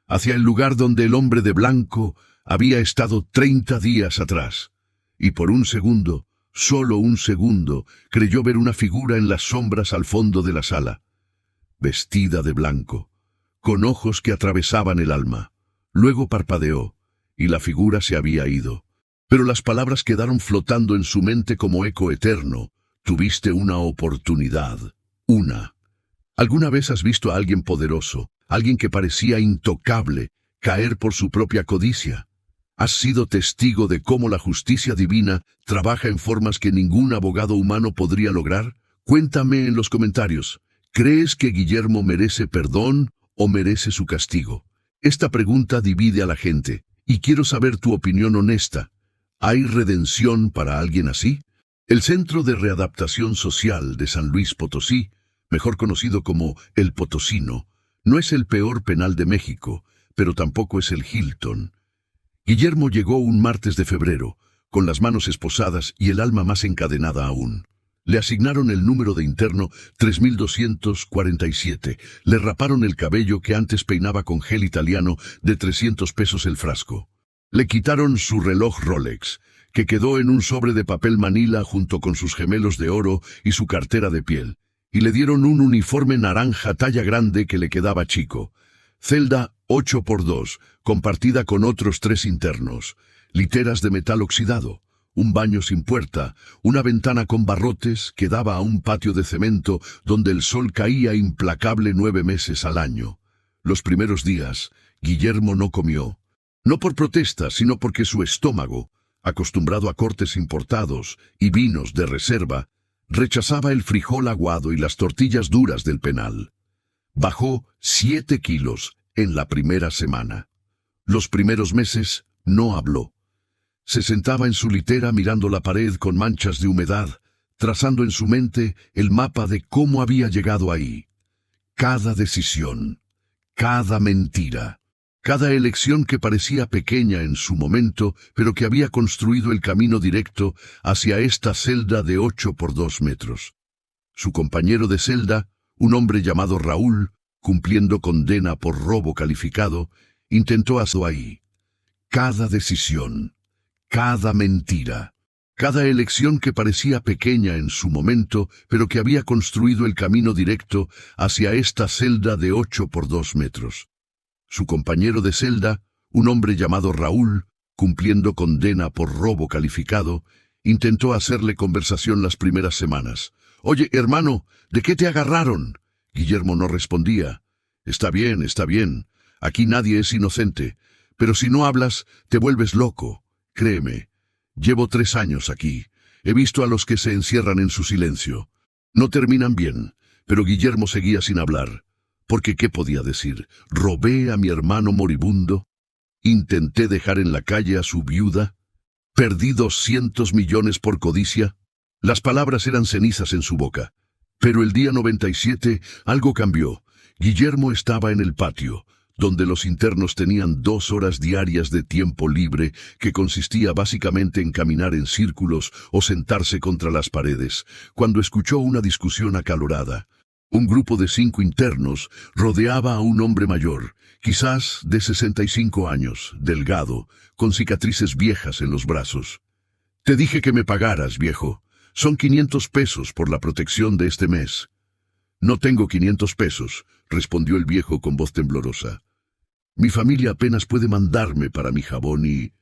hacia el lugar donde el hombre de blanco había estado 30 días atrás. Y por un segundo, solo un segundo, creyó ver una figura en las sombras al fondo de la sala, vestida de blanco, con ojos que atravesaban el alma. Luego parpadeó, y la figura se había ido. Pero las palabras quedaron flotando en su mente como eco eterno. Tuviste una oportunidad. Una. ¿Alguna vez has visto a alguien poderoso, alguien que parecía intocable, caer por su propia codicia? ¿Has sido testigo de cómo la justicia divina trabaja en formas que ningún abogado humano podría lograr? Cuéntame en los comentarios. ¿Crees que Guillermo merece perdón o merece su castigo? Esta pregunta divide a la gente, y quiero saber tu opinión honesta. ¿Hay redención para alguien así? El Centro de Readaptación Social de San Luis Potosí, mejor conocido como El Potosino, no es el peor penal de México, pero tampoco es el Hilton. Guillermo llegó un martes de febrero, con las manos esposadas y el alma más encadenada aún. Le asignaron el número de interno 3247. Le raparon el cabello que antes peinaba con gel italiano de 300 pesos el frasco. Le quitaron su reloj Rolex, que quedó en un sobre de papel manila junto con sus gemelos de oro y su cartera de piel, y le dieron un uniforme naranja talla grande que le quedaba chico. Celda 8x2, compartida con otros 3 internos, literas de metal oxidado, un baño sin puerta, una ventana con barrotes que daba a un patio de cemento donde el sol caía implacable 9 meses al año. Los primeros días, Guillermo no comió. No por protesta, sino porque su estómago, acostumbrado a cortes importados y vinos de reserva, rechazaba el frijol aguado y las tortillas duras del penal. Bajó 7 kilos en la primera semana. Los primeros meses no habló. Se sentaba en su litera mirando la pared con manchas de humedad, trazando en su mente el mapa de cómo había llegado ahí. Cada decisión, cada mentira, cada elección que parecía pequeña en su momento, pero que había construido el camino directo hacia esta celda de 8x2 metros. Su compañero de celda, un hombre llamado Raúl, cumpliendo condena por robo calificado, intentó hacerlo ahí. Cada decisión, cada mentira, cada elección que parecía pequeña en su momento, pero que había construido el camino directo hacia esta celda de 8x2 metros. Su compañero de celda, un hombre llamado Raúl, cumpliendo condena por robo calificado, intentó hacerle conversación las primeras semanas. «Oye, hermano, ¿de qué te agarraron?» Guillermo no respondía. Está bien, aquí nadie es inocente, pero si no hablas, te vuelves loco. Créeme, llevo 3 años aquí. He visto a los que se encierran en su silencio. No terminan bien, pero Guillermo seguía sin hablar. Porque ¿qué podía decir? ¿Robé a mi hermano moribundo? ¿Intenté dejar en la calle a su viuda? ¿Perdí 200 millones por codicia? Las palabras eran cenizas en su boca. Pero el día 97 algo cambió. Guillermo estaba en el patio, donde los internos tenían 2 horas diarias de tiempo libre, que consistía básicamente en caminar en círculos o sentarse contra las paredes, cuando escuchó una discusión acalorada. Un grupo de 5 internos rodeaba a un hombre mayor, quizás de 65 años, delgado, con cicatrices viejas en los brazos. «Te dije que me pagaras, viejo. Son 500 pesos por la protección de este mes». «No tengo 500 pesos», respondió el viejo con voz temblorosa. «Mi familia apenas puede mandarme para mi jabón y...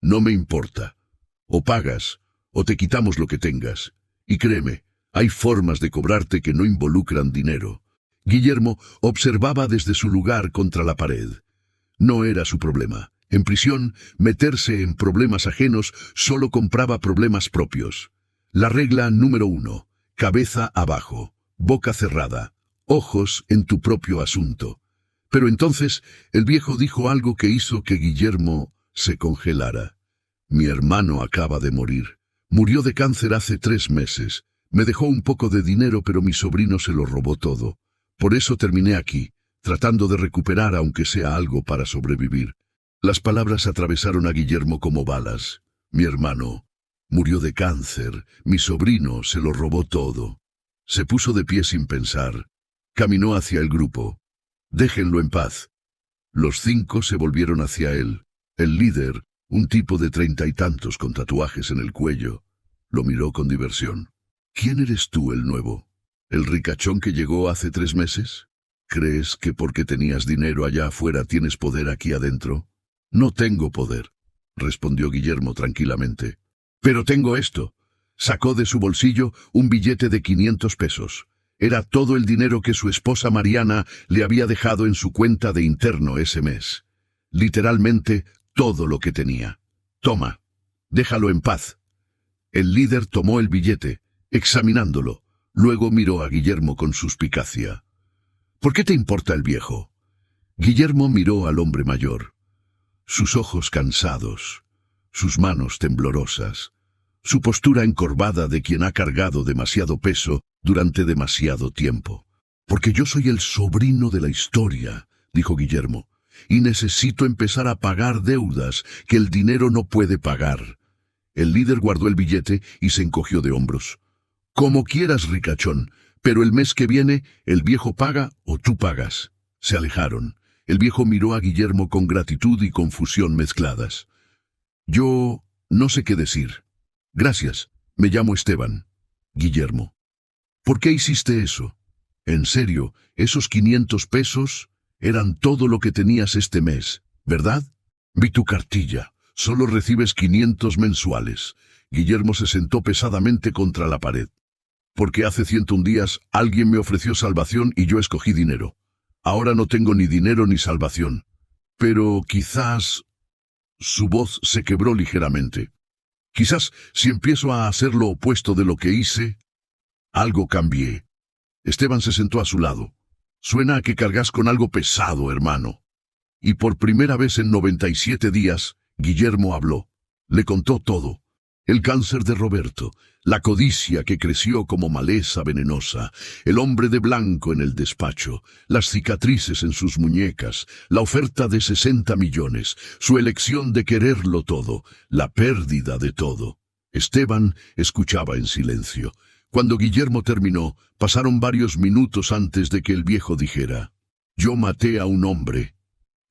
no me importa. O pagas, o te quitamos lo que tengas. Y créeme, hay formas de cobrarte que no involucran dinero». Guillermo observaba desde su lugar contra la pared. No era su problema. En prisión, meterse en problemas ajenos solo compraba problemas propios. La regla número 1. Cabeza abajo, boca cerrada, ojos en tu propio asunto. Pero entonces el viejo dijo algo que hizo que Guillermo se congelara. «Mi hermano acaba de morir. Murió de cáncer hace 3 meses. Me dejó un poco de dinero, pero mi sobrino se lo robó todo. Por eso terminé aquí, tratando de recuperar aunque sea algo para sobrevivir». Las palabras atravesaron a Guillermo como balas. «Mi hermano murió de cáncer. Mi sobrino se lo robó todo». Se puso de pie sin pensar. Caminó hacia el grupo. «Déjenlo en paz». Los 5 se volvieron hacia él. El líder, un tipo de 30 y tantos con tatuajes en el cuello, lo miró con diversión. «¿Quién eres tú, el nuevo? ¿El ricachón que llegó hace 3 meses? ¿Crees que porque tenías dinero allá afuera tienes poder aquí adentro?» «No tengo poder», respondió Guillermo tranquilamente. «Pero tengo esto». Sacó de su bolsillo un billete de 500 pesos. Era todo el dinero que su esposa Mariana le había dejado en su cuenta de interno ese mes. Literalmente todo lo que tenía. «Toma, déjalo en paz». El líder tomó el billete, examinándolo. Luego miró a Guillermo con suspicacia. «¿Por qué te importa el viejo?» Guillermo miró al hombre mayor. Sus ojos cansados, sus manos temblorosas, su postura encorvada de quien ha cargado demasiado peso durante demasiado tiempo. «Porque yo soy el sobrino de la historia», dijo Guillermo, «y necesito empezar a pagar deudas que el dinero no puede pagar». El líder guardó el billete y se encogió de hombros. Como quieras, ricachón, pero el mes que viene, el viejo paga o tú pagas. Se alejaron. El viejo miró a Guillermo con gratitud y confusión mezcladas. Yo no sé qué decir. Gracias, me llamo Esteban. Guillermo. ¿Por qué hiciste eso? En serio, esos 500 pesos eran todo lo que tenías este mes, ¿verdad? Vi tu cartilla. Solo recibes 500 mensuales. Guillermo se sentó pesadamente contra la pared. Porque hace 101 días alguien me ofreció salvación y yo escogí dinero. Ahora no tengo ni dinero ni salvación. Pero quizás... Su voz se quebró ligeramente. Quizás si empiezo a hacer lo opuesto de lo que hice, algo cambié. Esteban se sentó a su lado. Suena a que cargas con algo pesado, hermano. Y por primera vez en 97 días, Guillermo habló. Le contó todo. El cáncer de Roberto, la codicia que creció como maleza venenosa, el hombre de blanco en el despacho, las cicatrices en sus muñecas, la oferta de 60 millones, su elección de quererlo todo, la pérdida de todo. Esteban escuchaba en silencio. Cuando Guillermo terminó, pasaron varios minutos antes de que el viejo dijera: «Yo maté a un hombre».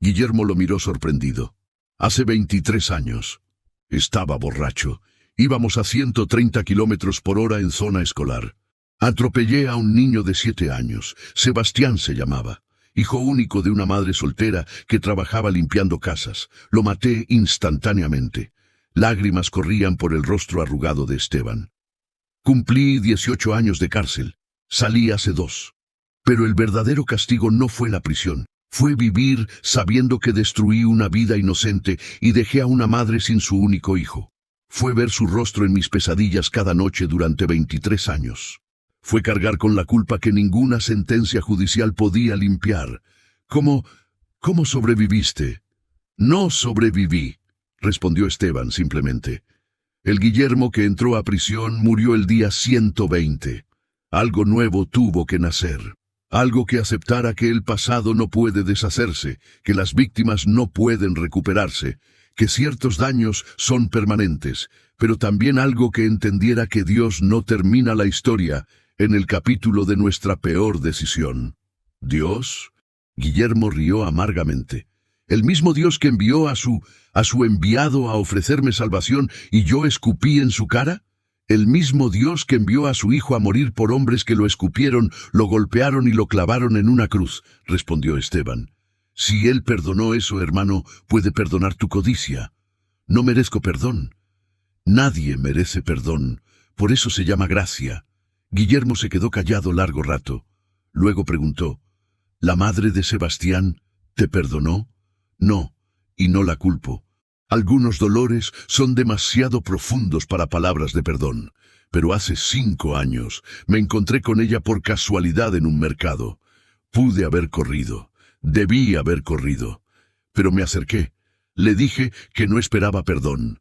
Guillermo lo miró sorprendido. Hace 23 años. Estaba borracho. Íbamos a 130 kilómetros por hora en zona escolar. Atropellé a un niño de 7 años. Sebastián se llamaba. Hijo único de una madre soltera que trabajaba limpiando casas. Lo maté instantáneamente. Lágrimas corrían por el rostro arrugado de Esteban. Cumplí 18 años de cárcel. Salí hace 2. Pero el verdadero castigo no fue la prisión. Fue vivir sabiendo que destruí una vida inocente y dejé a una madre sin su único hijo. Fue ver su rostro en mis pesadillas cada noche durante 23 años. Fue cargar con la culpa que ninguna sentencia judicial podía limpiar. ¿Cómo sobreviviste? No sobreviví, respondió Esteban simplemente. El Guillermo que entró a prisión murió el día 120. Algo nuevo tuvo que nacer. Algo que aceptara que el pasado no puede deshacerse, que las víctimas no pueden recuperarse, que ciertos daños son permanentes, pero también algo que entendiera que Dios no termina la historia en el capítulo de nuestra peor decisión. ¿Dios? Guillermo rió amargamente. ¿El mismo Dios que envió a su enviado a ofrecerme salvación y yo escupí en su cara? ¿El mismo Dios que envió a su hijo a morir por hombres que lo escupieron, lo golpearon y lo clavaron en una cruz? Respondió Esteban. Si Él perdonó eso, hermano, puede perdonar tu codicia. No merezco perdón. Nadie merece perdón. Por eso se llama gracia. Guillermo se quedó callado largo rato. Luego preguntó: ¿La madre de Sebastián te perdonó? No, y no la culpo. Algunos dolores son demasiado profundos para palabras de perdón. Pero hace 5 años me encontré con ella por casualidad en un mercado. Pude haber corrido. Debí haber corrido, pero me acerqué. Le dije que no esperaba perdón.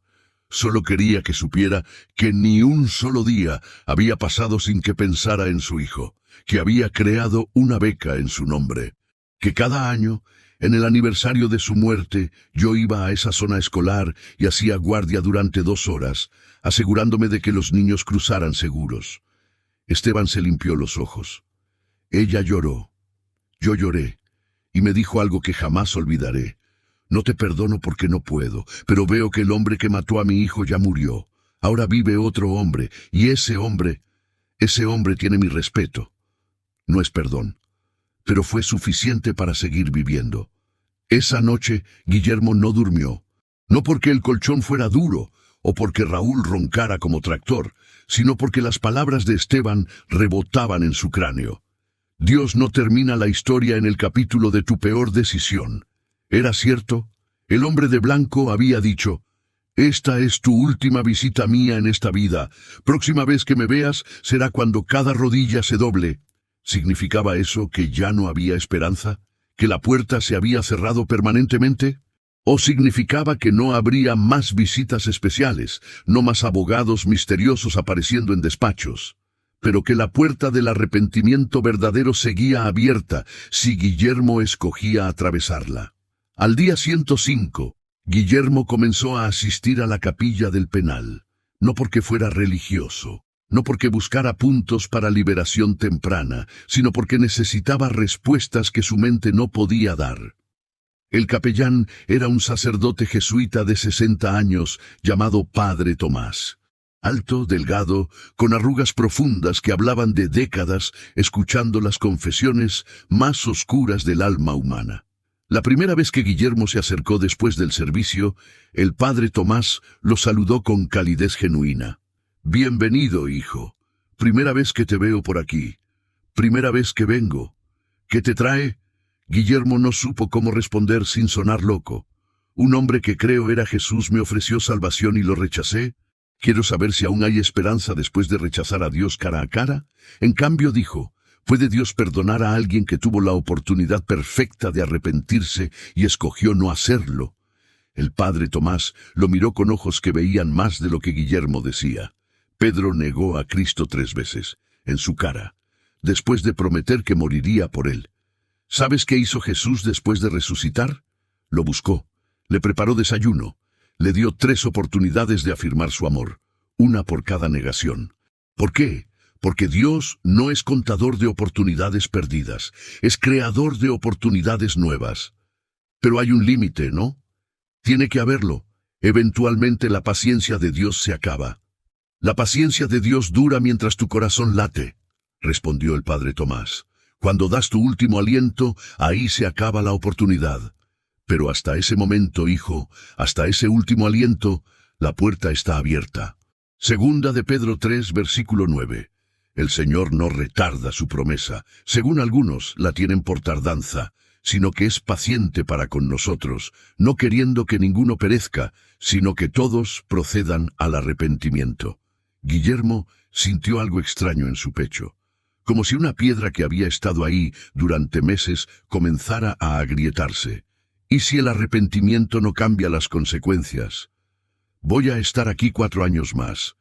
Solo quería que supiera que ni un solo día había pasado sin que pensara en su hijo, que había creado una beca en su nombre, que cada año, en el aniversario de su muerte, yo iba a esa zona escolar y hacía guardia durante 2 horas, asegurándome de que los niños cruzaran seguros. Esteban se limpió los ojos. Ella lloró. Yo lloré. Y me dijo algo que jamás olvidaré. No te perdono porque no puedo, pero veo que el hombre que mató a mi hijo ya murió. Ahora vive otro hombre, y ese hombre tiene mi respeto. No es perdón, pero fue suficiente para seguir viviendo. Esa noche, Guillermo no durmió. No porque el colchón fuera duro, o porque Raúl roncara como tractor, sino porque las palabras de Esteban rebotaban en su cráneo. Dios no termina la historia en el capítulo de tu peor decisión. ¿Era cierto? El hombre de blanco había dicho: «Esta es tu última visita mía en esta vida. Próxima vez que me veas será cuando cada rodilla se doble». ¿Significaba eso que ya no había esperanza? ¿Que la puerta se había cerrado permanentemente? ¿O significaba que no habría más visitas especiales, no más abogados misteriosos apareciendo en despachos? Pero que la puerta del arrepentimiento verdadero seguía abierta si Guillermo escogía atravesarla. Al día 105, Guillermo comenzó a asistir a la capilla del penal, no porque fuera religioso, no porque buscara puntos para liberación temprana, sino porque necesitaba respuestas que su mente no podía dar. El capellán era un sacerdote jesuita de 60 años llamado Padre Tomás. Alto, delgado, con arrugas profundas que hablaban de décadas escuchando las confesiones más oscuras del alma humana. La primera vez que Guillermo se acercó después del servicio, el Padre Tomás lo saludó con calidez genuina. «Bienvenido, hijo. Primera vez que te veo por aquí. Primera vez que vengo. ¿Qué te trae?» Guillermo no supo cómo responder sin sonar loco. «Un hombre que creo era Jesús me ofreció salvación y lo rechacé. Quiero saber si aún hay esperanza después de rechazar a Dios cara a cara». En cambio dijo, ¿puede Dios perdonar a alguien que tuvo la oportunidad perfecta de arrepentirse y escogió no hacerlo? El Padre Tomás lo miró con ojos que veían más de lo que Guillermo decía. Pedro negó a Cristo 3 veces, en su cara, después de prometer que moriría por él. ¿Sabes qué hizo Jesús después de resucitar? Lo buscó, le preparó desayuno, le dio 3 oportunidades de afirmar su amor, una por cada negación. ¿Por qué? Porque Dios no es contador de oportunidades perdidas, es creador de oportunidades nuevas. Pero hay un límite, ¿no? Tiene que haberlo. Eventualmente la paciencia de Dios se acaba. La paciencia de Dios dura mientras tu corazón late, respondió el Padre Tomás. Cuando das tu último aliento, ahí se acaba la oportunidad. Pero hasta ese momento, hijo, hasta ese último aliento, la puerta está abierta. Segunda de Pedro 3, versículo 9. El Señor no retarda su promesa, según algunos la tienen por tardanza, sino que es paciente para con nosotros, no queriendo que ninguno perezca, sino que todos procedan al arrepentimiento. Guillermo sintió algo extraño en su pecho, como si una piedra que había estado ahí durante meses comenzara a agrietarse. ¿Y si el arrepentimiento no cambia las consecuencias? Voy a estar aquí 4 años más.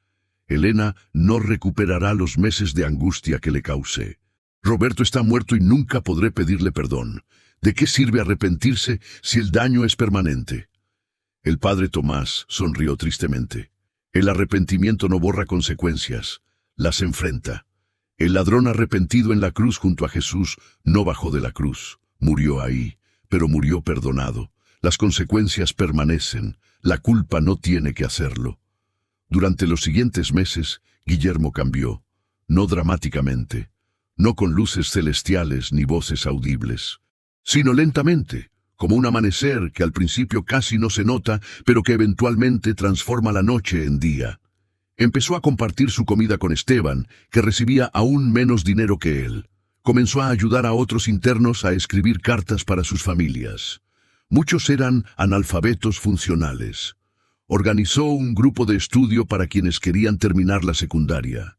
Elena no recuperará los meses de angustia que le causé. Roberto está muerto y nunca podré pedirle perdón. ¿De qué sirve arrepentirse si el daño es permanente? El Padre Tomás sonrió tristemente. El arrepentimiento no borra consecuencias, las enfrenta. El ladrón arrepentido en la cruz junto a Jesús no bajó de la cruz, murió ahí, pero murió perdonado. Las consecuencias permanecen, la culpa no tiene que hacerlo. Durante los siguientes meses, Guillermo cambió, no dramáticamente, no con luces celestiales ni voces audibles, sino lentamente, como un amanecer que al principio casi no se nota, pero que eventualmente transforma la noche en día. Empezó a compartir su comida con Esteban, que recibía aún menos dinero que él. Comenzó a ayudar a otros internos a escribir cartas para sus familias. Muchos eran analfabetos funcionales. Organizó un grupo de estudio para quienes querían terminar la secundaria.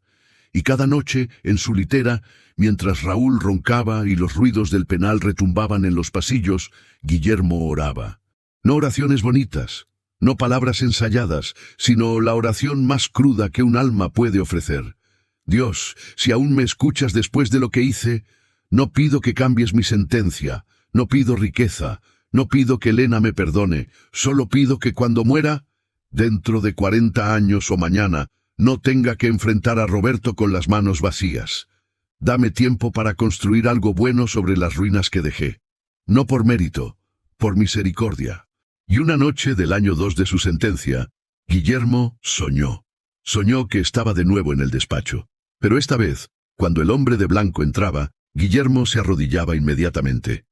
Y cada noche, en su litera, mientras Raúl roncaba y los ruidos del penal retumbaban en los pasillos, Guillermo oraba. No oraciones bonitas, no palabras ensayadas, sino la oración más cruda que un alma puede ofrecer. Dios, si aún me escuchas después de lo que hice, no pido que cambies mi sentencia, no pido riqueza, no pido que Elena me perdone, solo pido que cuando muera, dentro de 40 años o mañana, no tenga que enfrentar a Roberto con las manos vacías. Dame tiempo para construir algo bueno sobre las ruinas que dejé. No por mérito, por misericordia. Y una noche del año 2 de su sentencia, Guillermo soñó. Soñó que estaba de nuevo en el despacho. Pero esta vez, cuando el hombre de blanco entraba, Guillermo se arrodillaba inmediatamente.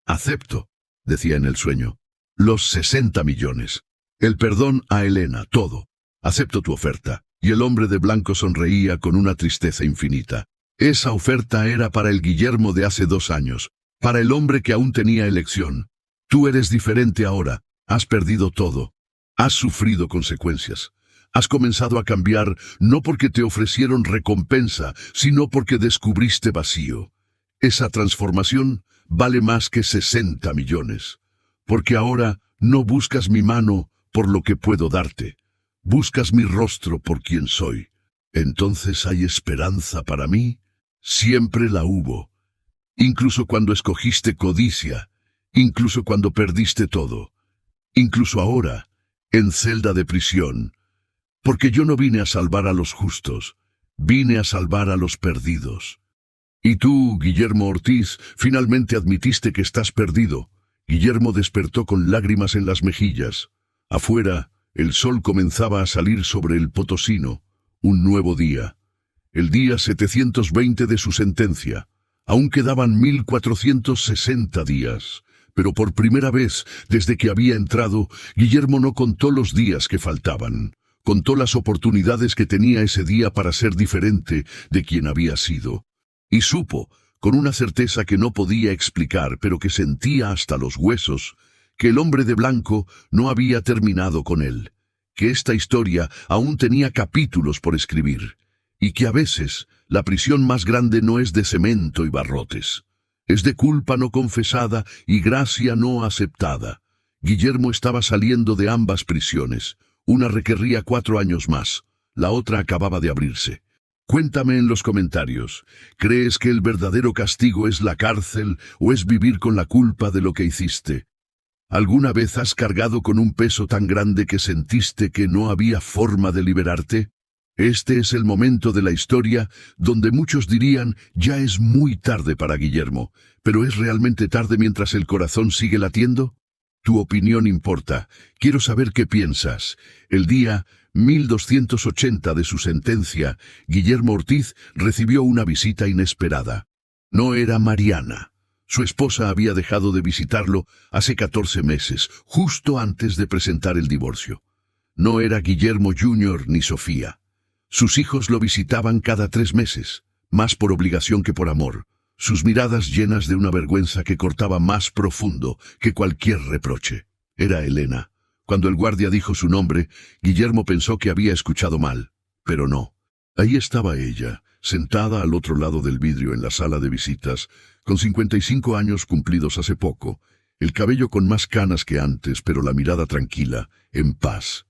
«Acepto», decía en el sueño, «los 60 millones. El perdón a Elena, todo. Acepto tu oferta». Y el hombre de blanco sonreía con una tristeza infinita. Esa oferta era para el Guillermo de hace 2 años, para el hombre que aún tenía elección. Tú eres diferente ahora, has perdido todo. Has sufrido consecuencias. Has comenzado a cambiar no porque te ofrecieron recompensa, sino porque descubriste vacío. Esa transformación vale más que 60 millones. Porque ahora no buscas mi mano por lo que puedo darte. Buscas mi rostro por quien soy. Entonces hay esperanza para mí. Siempre la hubo. Incluso cuando escogiste codicia, incluso cuando perdiste todo, incluso ahora, en celda de prisión. Porque yo no vine a salvar a los justos, Vine a salvar a los perdidos. Y tú, Guillermo Ortiz, finalmente admitiste que estás perdido. Guillermo despertó con lágrimas en las mejillas. Afuera, el sol comenzaba a salir sobre el Potosino. Un nuevo día. El día 720 de su sentencia. Aún quedaban 1460 días. Pero por primera vez, desde que había entrado, Guillermo no contó los días que faltaban. Contó las oportunidades que tenía ese día para ser diferente de quien había sido. Y supo, con una certeza que no podía explicar, pero que sentía hasta los huesos, que el hombre de blanco no había terminado con él, que esta historia aún tenía capítulos por escribir, y que a veces la prisión más grande no es de cemento y barrotes. Es de culpa no confesada y gracia no aceptada. Guillermo estaba saliendo de ambas prisiones. Una requería 4 años más. La otra acababa de abrirse. Cuéntame en los comentarios. ¿Crees que el verdadero castigo es la cárcel o es vivir con la culpa de lo que hiciste? ¿Alguna vez has cargado con un peso tan grande que sentiste que no había forma de liberarte? Este es el momento de la historia donde muchos dirían, ya es muy tarde para Guillermo, pero ¿es realmente tarde mientras el corazón sigue latiendo? Tu opinión importa. Quiero saber qué piensas. El día 1280 de su sentencia, Guillermo Ortiz recibió una visita inesperada. No era Mariana. Su esposa había dejado de visitarlo hace 14 meses, justo antes de presentar el divorcio. No era Guillermo Jr. ni Sofía. Sus hijos lo visitaban cada 3 meses, más por obligación que por amor, sus miradas llenas de una vergüenza que cortaba más profundo que cualquier reproche. Era Elena. Cuando el guardia dijo su nombre, Guillermo pensó que había escuchado mal, pero no. Ahí estaba ella, sentada al otro lado del vidrio en la sala de visitas, con 55 años cumplidos hace poco, el cabello con más canas que antes, pero la mirada tranquila, en paz.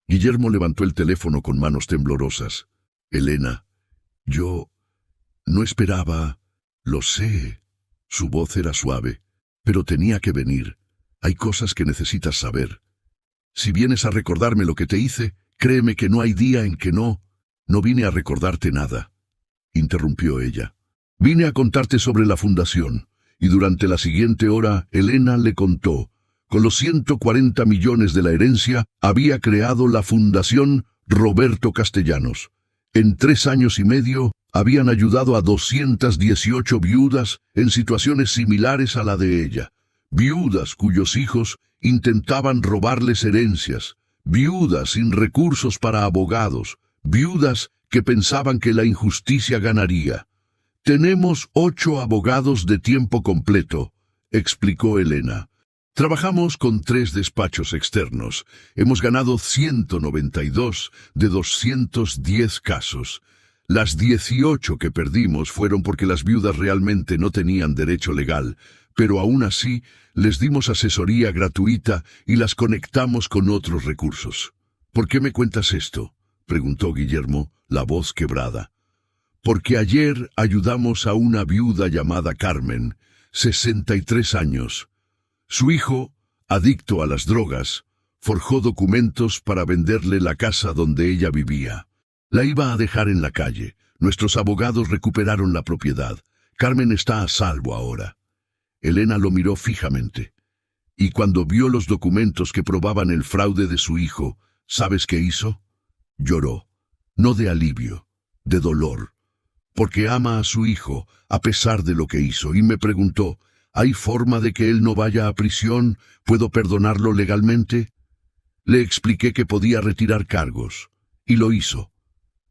Guillermo levantó el teléfono con manos temblorosas. Elena, yo no esperaba. Lo sé. Su voz era suave, pero tenía que venir. Hay cosas que necesitas saber. Si vienes a recordarme lo que te hice, créeme que no hay día en que no vine a recordarte nada, interrumpió ella. Vine a contarte sobre la fundación, y durante la siguiente hora Elena le contó. Con los 140 millones de la herencia, había creado la Fundación Roberto Castellanos. En 3 años y medio, habían ayudado a 218 viudas en situaciones similares a la de ella. Viudas cuyos hijos intentaban robarles herencias. Viudas sin recursos para abogados. Viudas que pensaban que la injusticia ganaría. Tenemos 8 abogados de tiempo completo, explicó Elena. Trabajamos con 3 despachos externos. Hemos ganado 192 de 210 casos. Las 18 que perdimos fueron porque las viudas realmente no tenían derecho legal, pero aún así les dimos asesoría gratuita y las conectamos con otros recursos. ¿Por qué me cuentas esto?, preguntó Guillermo, la voz quebrada. Porque ayer ayudamos a una viuda llamada Carmen, 63 años. Su hijo, adicto a las drogas, forjó documentos para venderle la casa donde ella vivía. La iba a dejar en la calle. Nuestros abogados recuperaron la propiedad. Carmen está a salvo ahora. Elena lo miró fijamente. Y cuando vio los documentos que probaban el fraude de su hijo, ¿sabes qué hizo? Lloró. No de alivio, de dolor. Porque ama a su hijo, a pesar de lo que hizo, y me preguntó, ¿hay forma de que él no vaya a prisión? ¿Puedo perdonarlo legalmente? Le expliqué que podía retirar cargos, y lo hizo,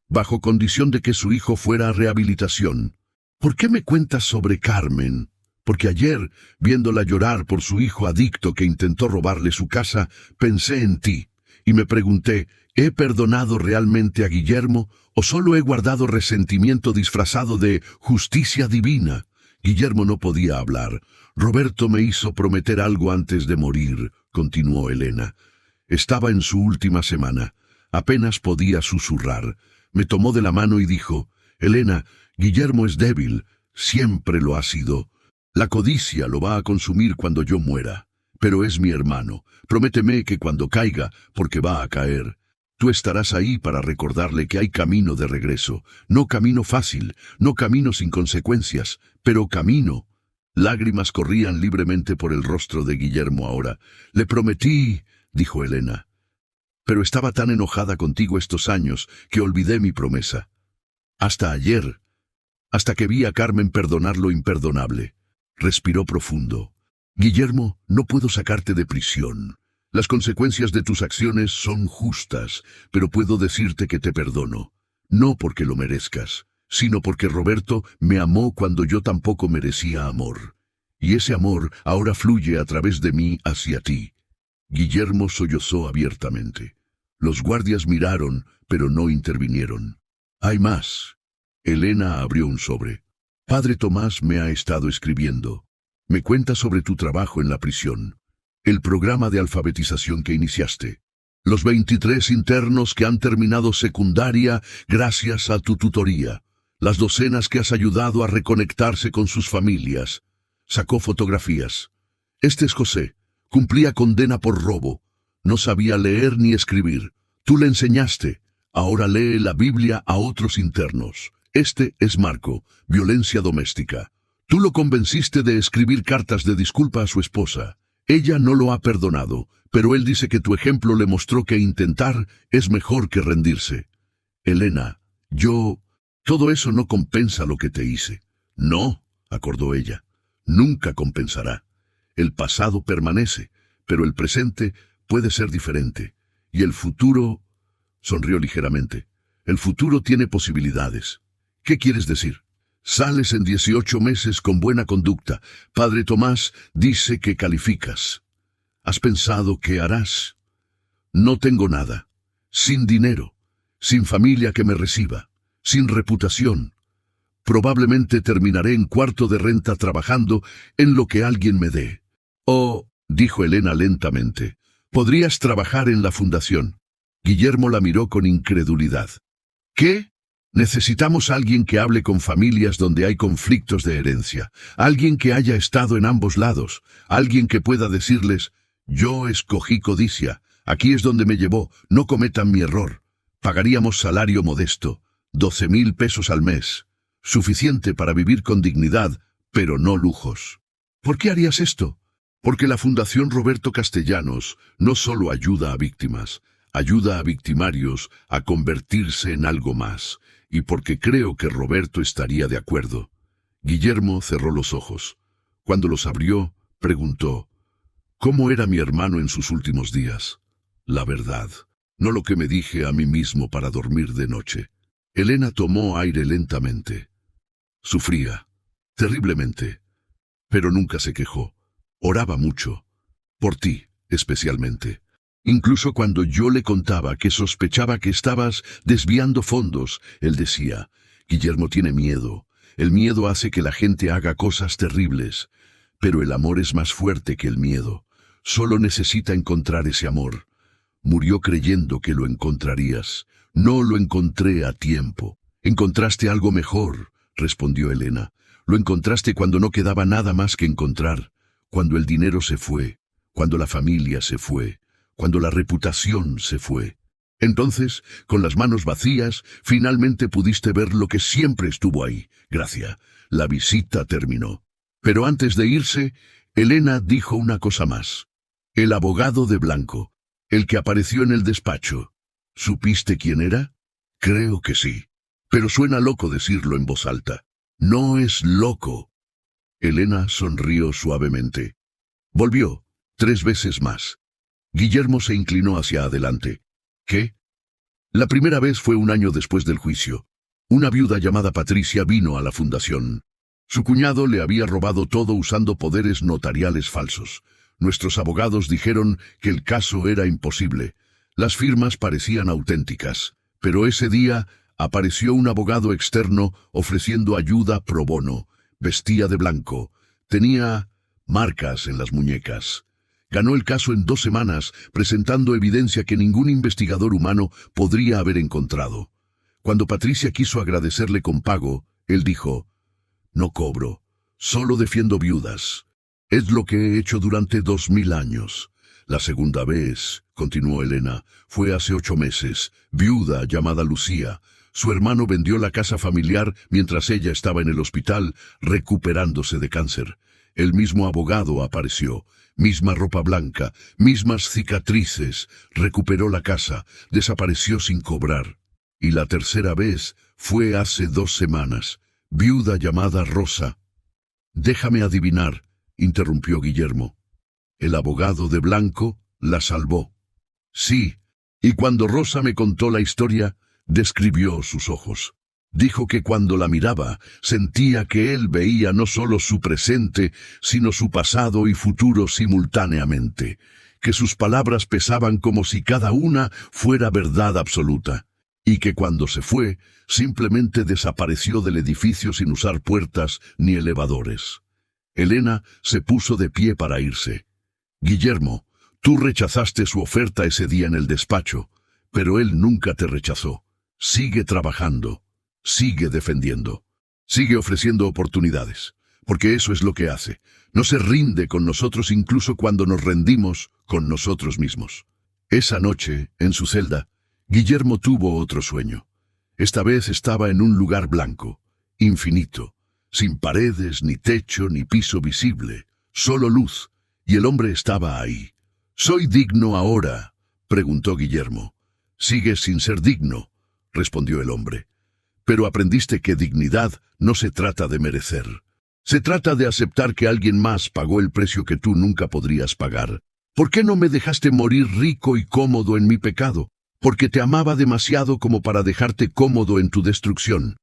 bajo condición de que su hijo fuera a rehabilitación. ¿Por qué me cuentas sobre Carmen? Porque ayer, viéndola llorar por su hijo adicto que intentó robarle su casa, pensé en ti, y me pregunté, ¿he perdonado realmente a Guillermo o solo he guardado resentimiento disfrazado de justicia divina? Guillermo no podía hablar. Roberto me hizo prometer algo antes de morir, continuó Elena. Estaba en su última semana. Apenas podía susurrar. Me tomó de la mano y dijo, Elena, Guillermo es débil, siempre lo ha sido. La codicia lo va a consumir cuando yo muera. Pero es mi hermano. Prométeme que cuando caiga, porque va a caer, Tú estarás ahí para recordarle que hay camino de regreso, no camino fácil, no camino sin consecuencias, pero camino. Lágrimas corrían libremente por el rostro de Guillermo ahora. Le prometí, dijo Elena. Pero estaba tan enojada contigo estos años que olvidé mi promesa. Hasta ayer, hasta que vi a Carmen perdonar lo imperdonable. Respiró profundo. Guillermo, no puedo sacarte de prisión. Las consecuencias de tus acciones son justas, pero puedo decirte que te perdono. No porque lo merezcas, sino porque Roberto me amó cuando yo tampoco merecía amor. Y ese amor ahora fluye a través de mí hacia ti. Guillermo sollozó abiertamente. Los guardias miraron, pero no intervinieron. Hay más. Elena abrió un sobre. Padre Tomás me ha estado escribiendo. Me cuenta sobre tu trabajo en la prisión. El programa de alfabetización que iniciaste. Los 23 internos que han terminado secundaria gracias a tu tutoría. Las docenas que has ayudado a reconectarse con sus familias. Sacó fotografías. Este es José. Cumplía condena por robo. No sabía leer ni escribir. Tú le enseñaste. Ahora lee la Biblia a otros internos. Este es Marco. Violencia doméstica. Tú lo convenciste de escribir cartas de disculpa a su esposa. Ella no lo ha perdonado, pero él dice que tu ejemplo le mostró que intentar es mejor que rendirse. Elena, todo eso no compensa lo que te hice. No, acordó ella, nunca compensará. El pasado permanece, pero el presente puede ser diferente. Y el futuro, sonrió ligeramente, el futuro tiene posibilidades. ¿Qué quieres decir? Sales en 18 meses con buena conducta. Padre Tomás dice que calificas. ¿Has pensado qué harás? No tengo nada. Sin dinero. Sin familia que me reciba. Sin reputación. Probablemente terminaré en cuarto de renta trabajando en lo que alguien me dé. Oh, dijo Elena lentamente, podrías trabajar en la fundación. Guillermo la miró con incredulidad. ¿Qué? Necesitamos a alguien que hable con familias donde hay conflictos de herencia, alguien que haya estado en ambos lados, alguien que pueda decirles, yo escogí codicia, aquí es donde me llevó, no cometan mi error. Pagaríamos salario modesto, 12,000 pesos al mes, suficiente para vivir con dignidad, pero no lujos. ¿Por qué harías esto? Porque la Fundación Roberto Castellanos no solo ayuda a víctimas, ayuda a victimarios a convertirse en algo más. Y porque creo que Roberto estaría de acuerdo. Guillermo cerró los ojos. Cuando los abrió, preguntó, ¿cómo era mi hermano en sus últimos días? La verdad, no lo que me dije a mí mismo para dormir de noche. Elena tomó aire lentamente. Sufría, terriblemente, pero nunca se quejó. Oraba mucho, por ti, especialmente. Incluso cuando yo le contaba que sospechaba que estabas desviando fondos, él decía, Guillermo tiene miedo. El miedo hace que la gente haga cosas terribles. Pero el amor es más fuerte que el miedo. Solo necesita encontrar ese amor. Murió creyendo que lo encontrarías. No lo encontré a tiempo. Encontraste algo mejor, respondió Elena. Lo encontraste cuando no quedaba nada más que encontrar. Cuando el dinero se fue. Cuando la familia se fue. Cuando la reputación se fue. Entonces, con las manos vacías, finalmente pudiste ver lo que siempre estuvo ahí. Gracia, la visita terminó. Pero antes de irse, Elena dijo una cosa más. El abogado de blanco, el que apareció en el despacho. ¿Supiste quién era? Creo que sí. Pero suena loco decirlo en voz alta. No es loco. Elena sonrió suavemente. Volvió, 3 veces más. Guillermo se inclinó hacia adelante. ¿Qué? La primera vez fue un año después del juicio. Una viuda llamada Patricia vino a la fundación. Su cuñado le había robado todo usando poderes notariales falsos. Nuestros abogados dijeron que el caso era imposible. Las firmas parecían auténticas. Pero ese día apareció un abogado externo ofreciendo ayuda pro bono. Vestía de blanco. Tenía marcas en las muñecas. Ganó el caso en 2 semanas, presentando evidencia que ningún investigador humano podría haber encontrado. Cuando Patricia quiso agradecerle con pago, él dijo, no cobro, solo defiendo viudas. Es lo que he hecho durante 2000 años. La segunda vez, continuó Elena, fue hace 8 meses, viuda llamada Lucía. Su hermano vendió la casa familiar mientras ella estaba en el hospital recuperándose de cáncer. El mismo abogado apareció, misma ropa blanca, mismas cicatrices, recuperó la casa, desapareció sin cobrar. Y la tercera vez fue hace 2 semanas, viuda llamada Rosa. Déjame adivinar, interrumpió Guillermo. El abogado de blanco la salvó. Sí, y cuando Rosa me contó la historia, describió sus ojos. Dijo que cuando la miraba, sentía que él veía no solo su presente, sino su pasado y futuro simultáneamente, que sus palabras pesaban como si cada una fuera verdad absoluta, y que cuando se fue, simplemente desapareció del edificio sin usar puertas ni elevadores. Elena se puso de pie para irse. Guillermo, tú rechazaste su oferta ese día en el despacho, pero él nunca te rechazó. Sigue trabajando, sigue defendiendo, sigue ofreciendo oportunidades, porque eso es lo que hace. No se rinde con nosotros incluso cuando nos rendimos con nosotros mismos. Esa noche, en su celda, Guillermo tuvo otro sueño. Esta vez estaba en un lugar blanco, infinito, sin paredes, ni techo, ni piso visible, solo luz, y el hombre estaba ahí. ¿Soy digno ahora?, preguntó Guillermo. Sigues sin ser digno, respondió el hombre. Pero aprendiste que dignidad no se trata de merecer. Se trata de aceptar que alguien más pagó el precio que tú nunca podrías pagar. ¿Por qué no me dejaste morir rico y cómodo en mi pecado? Porque te amaba demasiado como para dejarte cómodo en tu destrucción.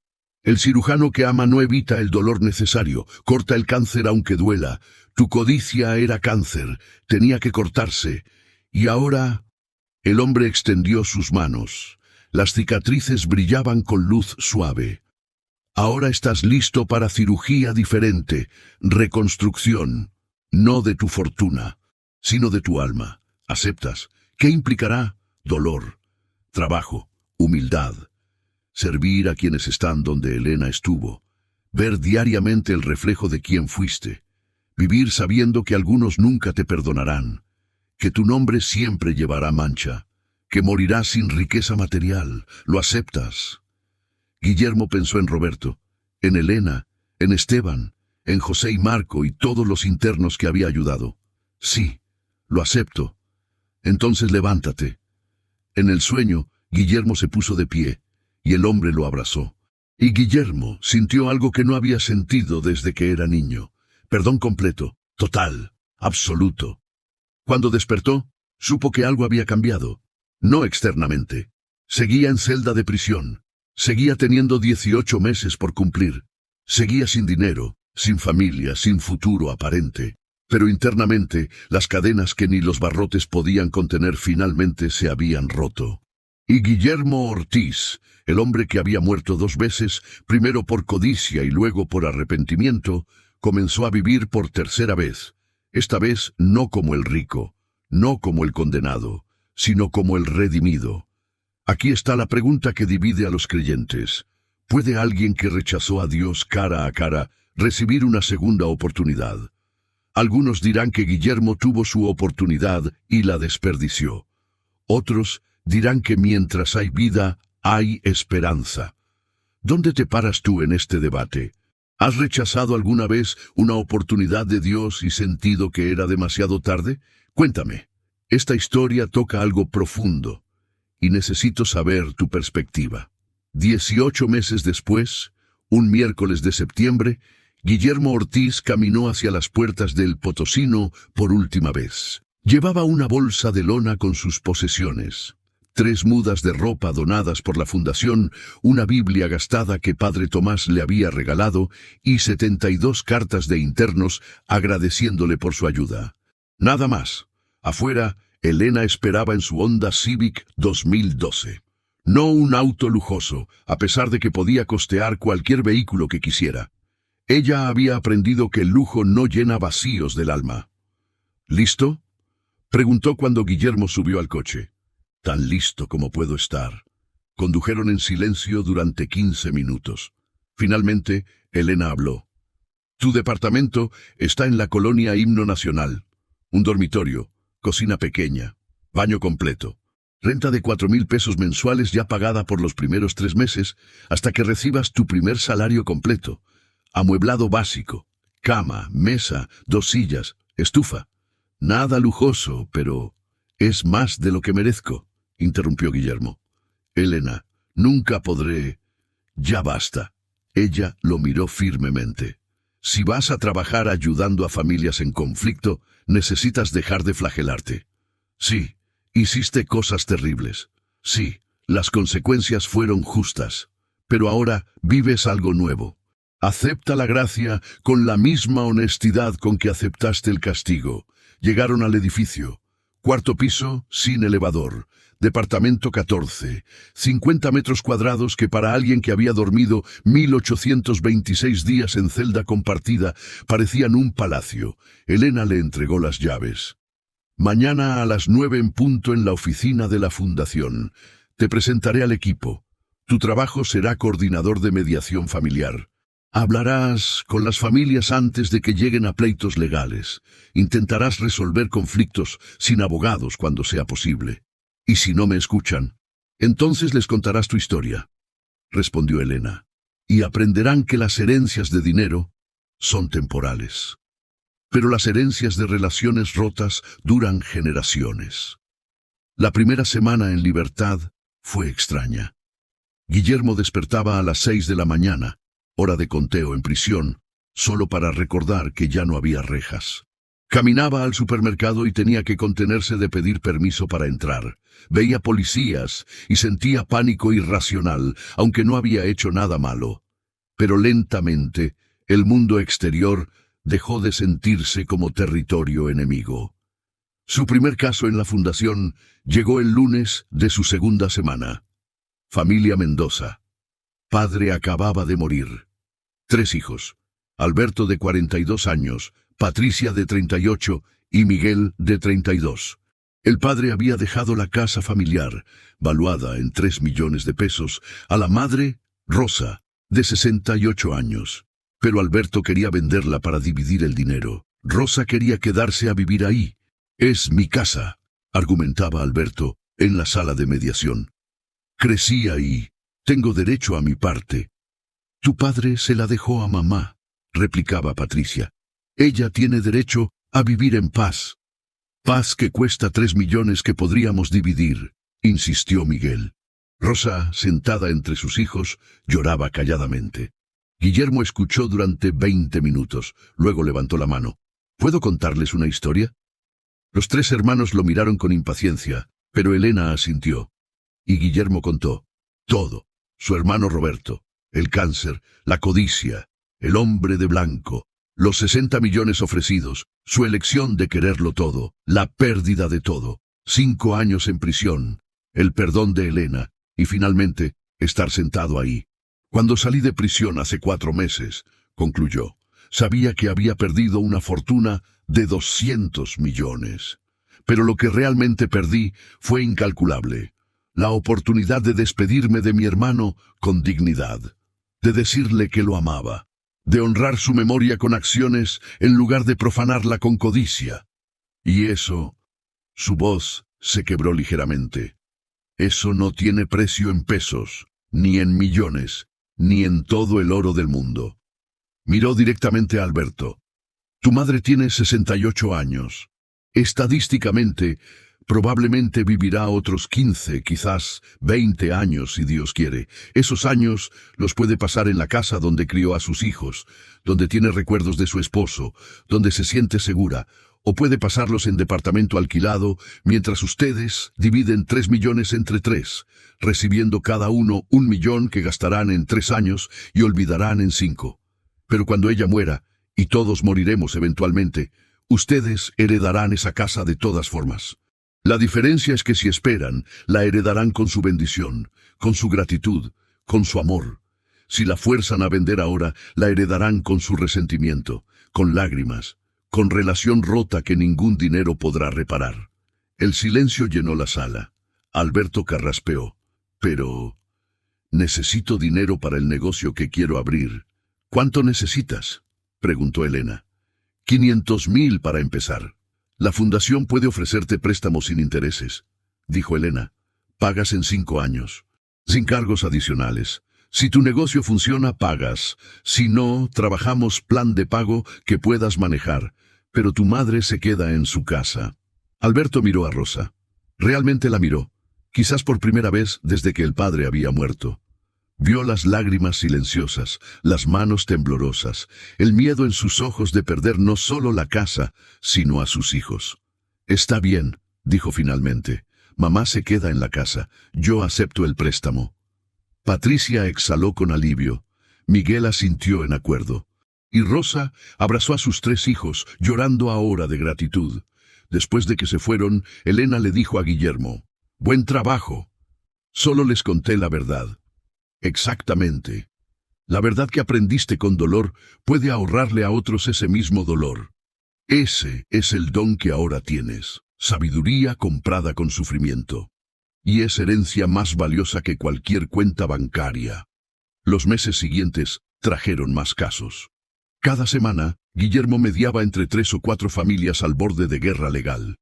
El cirujano que ama no evita el dolor necesario, corta el cáncer aunque duela. Tu codicia era cáncer, tenía que cortarse. Y ahora... El hombre extendió sus manos. Las cicatrices brillaban con luz suave. Ahora estás listo para cirugía diferente, reconstrucción, no de tu fortuna, sino de tu alma. ¿Aceptas? ¿Qué implicará? Dolor, trabajo, humildad, servir a quienes están donde Elena estuvo, ver diariamente el reflejo de quién fuiste, vivir sabiendo que algunos nunca te perdonarán, que tu nombre siempre llevará mancha, que morirás sin riqueza material. ¿Lo aceptas? Guillermo pensó en Roberto, en Elena, en Esteban, en José y Marco y todos los internos que había ayudado. Sí, lo acepto. Entonces levántate. En el sueño, Guillermo se puso de pie, y el hombre lo abrazó. Y Guillermo sintió algo que no había sentido desde que era niño. Perdón completo, total, absoluto. Cuando despertó, supo que algo había cambiado. No externamente. Seguía en celda de prisión. Seguía teniendo 18 meses por cumplir. Seguía sin dinero, sin familia, sin futuro aparente. Pero internamente, las cadenas que ni los barrotes podían contener finalmente se habían roto. Y Guillermo Ortiz, el hombre que había muerto 2 veces, primero por codicia y luego por arrepentimiento, comenzó a vivir por tercera vez. Esta vez no como el rico, no como el condenado, sino como el redimido. Aquí está la pregunta que divide a los creyentes. ¿Puede alguien que rechazó a Dios cara a cara recibir una segunda oportunidad? Algunos dirán que Guillermo tuvo su oportunidad y la desperdició. Otros dirán que mientras hay vida, hay esperanza. ¿Dónde te paras tú en este debate? ¿Has rechazado alguna vez una oportunidad de Dios y sentido que era demasiado tarde? Cuéntame. Esta historia toca algo profundo, y necesito saber tu perspectiva. 18 meses después, un miércoles de septiembre, Guillermo Ortiz caminó hacia las puertas del Potosino por última vez. Llevaba una bolsa de lona con sus posesiones, 3 mudas de ropa donadas por la fundación, una Biblia gastada que Padre Tomás le había regalado y 72 cartas de internos agradeciéndole por su ayuda. Nada más. Afuera, Elena esperaba en su Honda Civic 2012. No un auto lujoso, a pesar de que podía costear cualquier vehículo que quisiera. Ella había aprendido que el lujo no llena vacíos del alma. ¿Listo?, preguntó cuando Guillermo subió al coche. Tan listo como puedo estar. Condujeron en silencio durante 15 minutos. Finalmente, Elena habló. Tu departamento está en la colonia Himno Nacional. Un dormitorio, cocina pequeña, baño completo. Renta de 4.000 pesos mensuales ya pagada por los primeros 3 meses hasta que recibas tu primer salario completo. Amueblado básico, cama, mesa, 2 sillas, estufa. Nada lujoso, pero es más de lo que merezco, interrumpió Guillermo. Elena, nunca podré. Ya basta. Ella lo miró firmemente. Si vas a trabajar ayudando a familias en conflicto, necesitas dejar de flagelarte. Sí, hiciste cosas terribles. Sí, las consecuencias fueron justas. Pero ahora vives algo nuevo. Acepta la gracia con la misma honestidad con que aceptaste el castigo. Llegaron al edificio. 4º piso, sin elevador. Departamento 14. 50 metros cuadrados que para alguien que había dormido 1826 días en celda compartida parecían un palacio. Elena le entregó las llaves. Mañana a las 9 en punto en la oficina de la fundación. Te presentaré al equipo. Tu trabajo será coordinador de mediación familiar. Hablarás con las familias antes de que lleguen a pleitos legales. Intentarás resolver conflictos sin abogados cuando sea posible. ¿Y si no me escuchan? Entonces les contarás tu historia, respondió Elena, y aprenderán que las herencias de dinero son temporales. Pero las herencias de relaciones rotas duran generaciones. La primera semana en libertad fue extraña. Guillermo despertaba a las 6 de la mañana, hora de conteo en prisión, solo para recordar que ya no había rejas. Caminaba al supermercado y tenía que contenerse de pedir permiso para entrar. Veía policías y sentía pánico irracional, aunque no había hecho nada malo. Pero lentamente, el mundo exterior dejó de sentirse como territorio enemigo. Su primer caso en la fundación llegó el lunes de su segunda semana. Familia Mendoza. Padre acababa de morir. 3 hijos. Alberto de 42 años, Patricia de 38 y Miguel de 32. El padre había dejado la casa familiar, valuada en 3 millones de pesos, a la madre, Rosa, de 68 años. Pero Alberto quería venderla para dividir el dinero. Rosa quería quedarse a vivir ahí. Es mi casa, argumentaba Alberto en la sala de mediación. Crecí ahí. Tengo derecho a mi parte. Tu padre se la dejó a mamá, replicaba Patricia. Ella tiene derecho a vivir en paz. Paz que cuesta 3 millones que podríamos dividir, insistió Miguel. Rosa, sentada entre sus hijos, lloraba calladamente. Guillermo escuchó durante 20 minutos, luego levantó la mano. ¿Puedo contarles una historia? Los 3 hermanos lo miraron con impaciencia, pero Elena asintió. Y Guillermo contó todo. Su hermano Roberto, el cáncer, la codicia, el hombre de blanco, los 60 millones ofrecidos, su elección de quererlo todo, la pérdida de todo, 5 años en prisión, el perdón de Elena, y finalmente, estar sentado ahí. Cuando salí de prisión hace 4 meses, concluyó, sabía que había perdido una fortuna de 200 millones. Pero lo que realmente perdí fue incalculable. La oportunidad de despedirme de mi hermano con dignidad, de decirle que lo amaba, de honrar su memoria con acciones en lugar de profanarla con codicia. Y eso, su voz se quebró ligeramente. Eso no tiene precio en pesos, ni en millones, ni en todo el oro del mundo. Miró directamente a Alberto. Tu madre tiene 68 años. Estadísticamente, probablemente vivirá otros 15, quizás 20 años, si Dios quiere. Esos años los puede pasar en la casa donde crió a sus hijos, donde tiene recuerdos de su esposo, donde se siente segura, o puede pasarlos en departamento alquilado, mientras ustedes dividen 3 millones entre 3, recibiendo cada uno 1 millón que gastarán en 3 años y olvidarán en 5. Pero cuando ella muera, y todos moriremos eventualmente, ustedes heredarán esa casa de todas formas. La diferencia es que si esperan, la heredarán con su bendición, con su gratitud, con su amor. Si la fuerzan a vender ahora, la heredarán con su resentimiento, con lágrimas, con relación rota que ningún dinero podrá reparar. El silencio llenó la sala. Alberto carraspeó. Pero necesito dinero para el negocio que quiero abrir. ¿Cuánto necesitas?, preguntó Elena. 500.000 para empezar. La fundación puede ofrecerte préstamos sin intereses, dijo Elena. Pagas en 5 años, sin cargos adicionales. Si tu negocio funciona, pagas. Si no, trabajamos plan de pago que puedas manejar, pero tu madre se queda en su casa. Alberto miró a Rosa. Realmente la miró, quizás por primera vez desde que el padre había muerto. Vio las lágrimas silenciosas, las manos temblorosas, el miedo en sus ojos de perder no solo la casa, sino a sus hijos. Está bien, dijo finalmente. Mamá se queda en la casa. Yo acepto el préstamo. Patricia exhaló con alivio. Miguel asintió en acuerdo. Y Rosa abrazó a sus 3 hijos, llorando ahora de gratitud. Después de que se fueron, Elena le dijo a Guillermo: «Buen trabajo. Solo les conté la verdad». Exactamente. La verdad que aprendiste con dolor puede ahorrarle a otros ese mismo dolor. Ese es el don que ahora tienes, sabiduría comprada con sufrimiento. Y es herencia más valiosa que cualquier cuenta bancaria. Los meses siguientes trajeron más casos. Cada semana, Guillermo mediaba entre 3 o 4 familias al borde de guerra legal.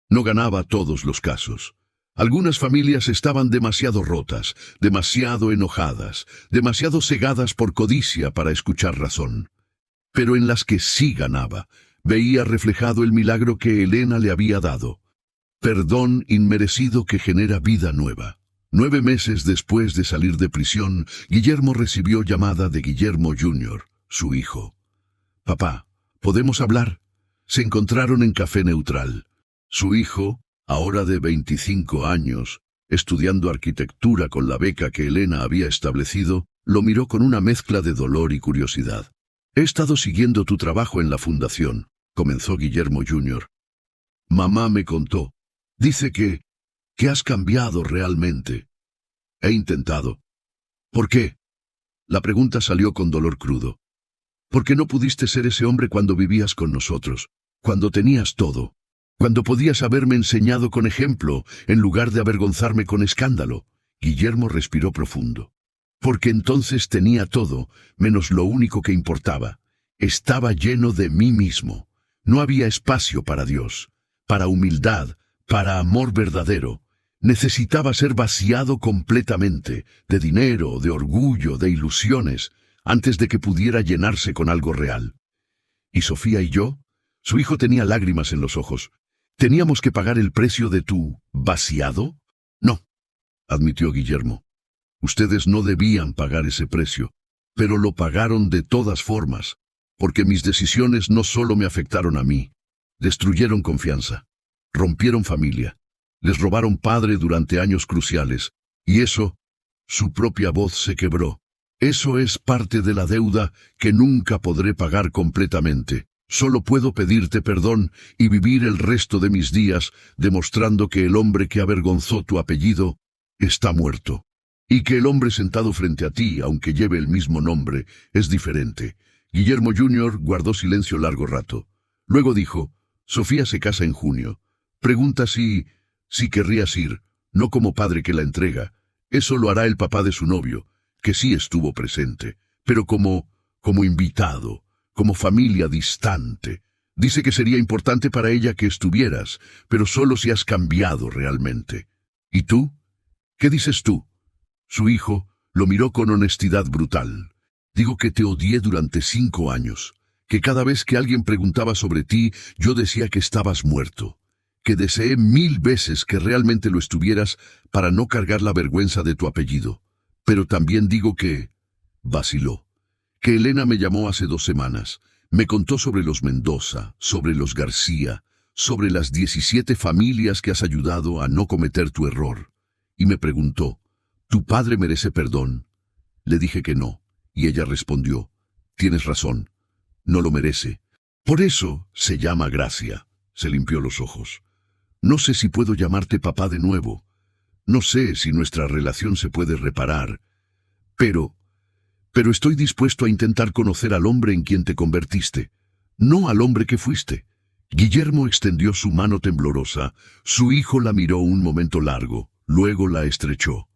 No ganaba todos los casos. Algunas familias estaban demasiado rotas, demasiado enojadas, demasiado cegadas por codicia para escuchar razón. Pero en las que sí ganaba, veía reflejado el milagro que Elena le había dado. Perdón inmerecido que genera vida nueva. 9 meses después de salir de prisión, Guillermo recibió llamada de Guillermo Jr., su hijo. «Papá, ¿podemos hablar?». Se encontraron en Café Neutral. Su hijo, ahora de 25 años, estudiando arquitectura con la beca que Elena había establecido, lo miró con una mezcla de dolor y curiosidad. «He estado siguiendo tu trabajo en la fundación», comenzó Guillermo Jr. «Mamá me contó. Dice que has cambiado realmente». «He intentado». «¿Por qué?». La pregunta salió con dolor crudo. «Porque no pudiste ser ese hombre cuando vivías con nosotros, cuando tenías todo, cuando podías haberme enseñado con ejemplo, en lugar de avergonzarme con escándalo». Guillermo respiró profundo. «Porque entonces tenía todo, menos lo único que importaba. Estaba lleno de mí mismo. No había espacio para Dios, para humildad, para amor verdadero. Necesitaba ser vaciado completamente, de dinero, de orgullo, de ilusiones, antes de que pudiera llenarse con algo real. ¿Y Sofía y yo?». Su hijo tenía lágrimas en los ojos. «¿Teníamos que pagar el precio de tu vaciado?». «No», admitió Guillermo. «Ustedes no debían pagar ese precio, pero lo pagaron de todas formas, porque mis decisiones no solo me afectaron a mí, destruyeron confianza, rompieron familia, les robaron padre durante años cruciales, y eso, su propia voz se quebró. Eso es parte de la deuda que nunca podré pagar completamente. Solo puedo pedirte perdón y vivir el resto de mis días demostrando que el hombre que avergonzó tu apellido está muerto. Y que el hombre sentado frente a ti, aunque lleve el mismo nombre, es diferente». Guillermo Jr. guardó silencio largo rato. Luego dijo: «Sofía se casa en junio. Pregunta si querrías ir, no como padre que la entrega. Eso lo hará el papá de su novio, que sí estuvo presente, pero como invitado, como familia distante. Dice que sería importante para ella que estuvieras, pero solo si has cambiado realmente. ¿Y tú? ¿Qué dices tú?». Su hijo lo miró con honestidad brutal. «Digo que te odié durante 5 años, que cada vez que alguien preguntaba sobre ti, yo decía que estabas muerto, que deseé 1000 veces que realmente lo estuvieras para no cargar la vergüenza de tu apellido. Pero también digo que…». Vaciló. «Que Elena me llamó hace 2 semanas. Me contó sobre los Mendoza, sobre los García, sobre las 17 familias que has ayudado a no cometer tu error. Y me preguntó: ¿tu padre merece perdón?». Le dije que no, y ella respondió: «Tienes razón, no lo merece. Por eso se llama gracia». Se limpió los ojos. «No sé si puedo llamarte papá de nuevo. No sé si nuestra relación se puede reparar. Pero estoy dispuesto a intentar conocer al hombre en quien te convertiste, no al hombre que fuiste». Guillermo extendió su mano temblorosa. Su hijo la miró un momento largo, luego la estrechó.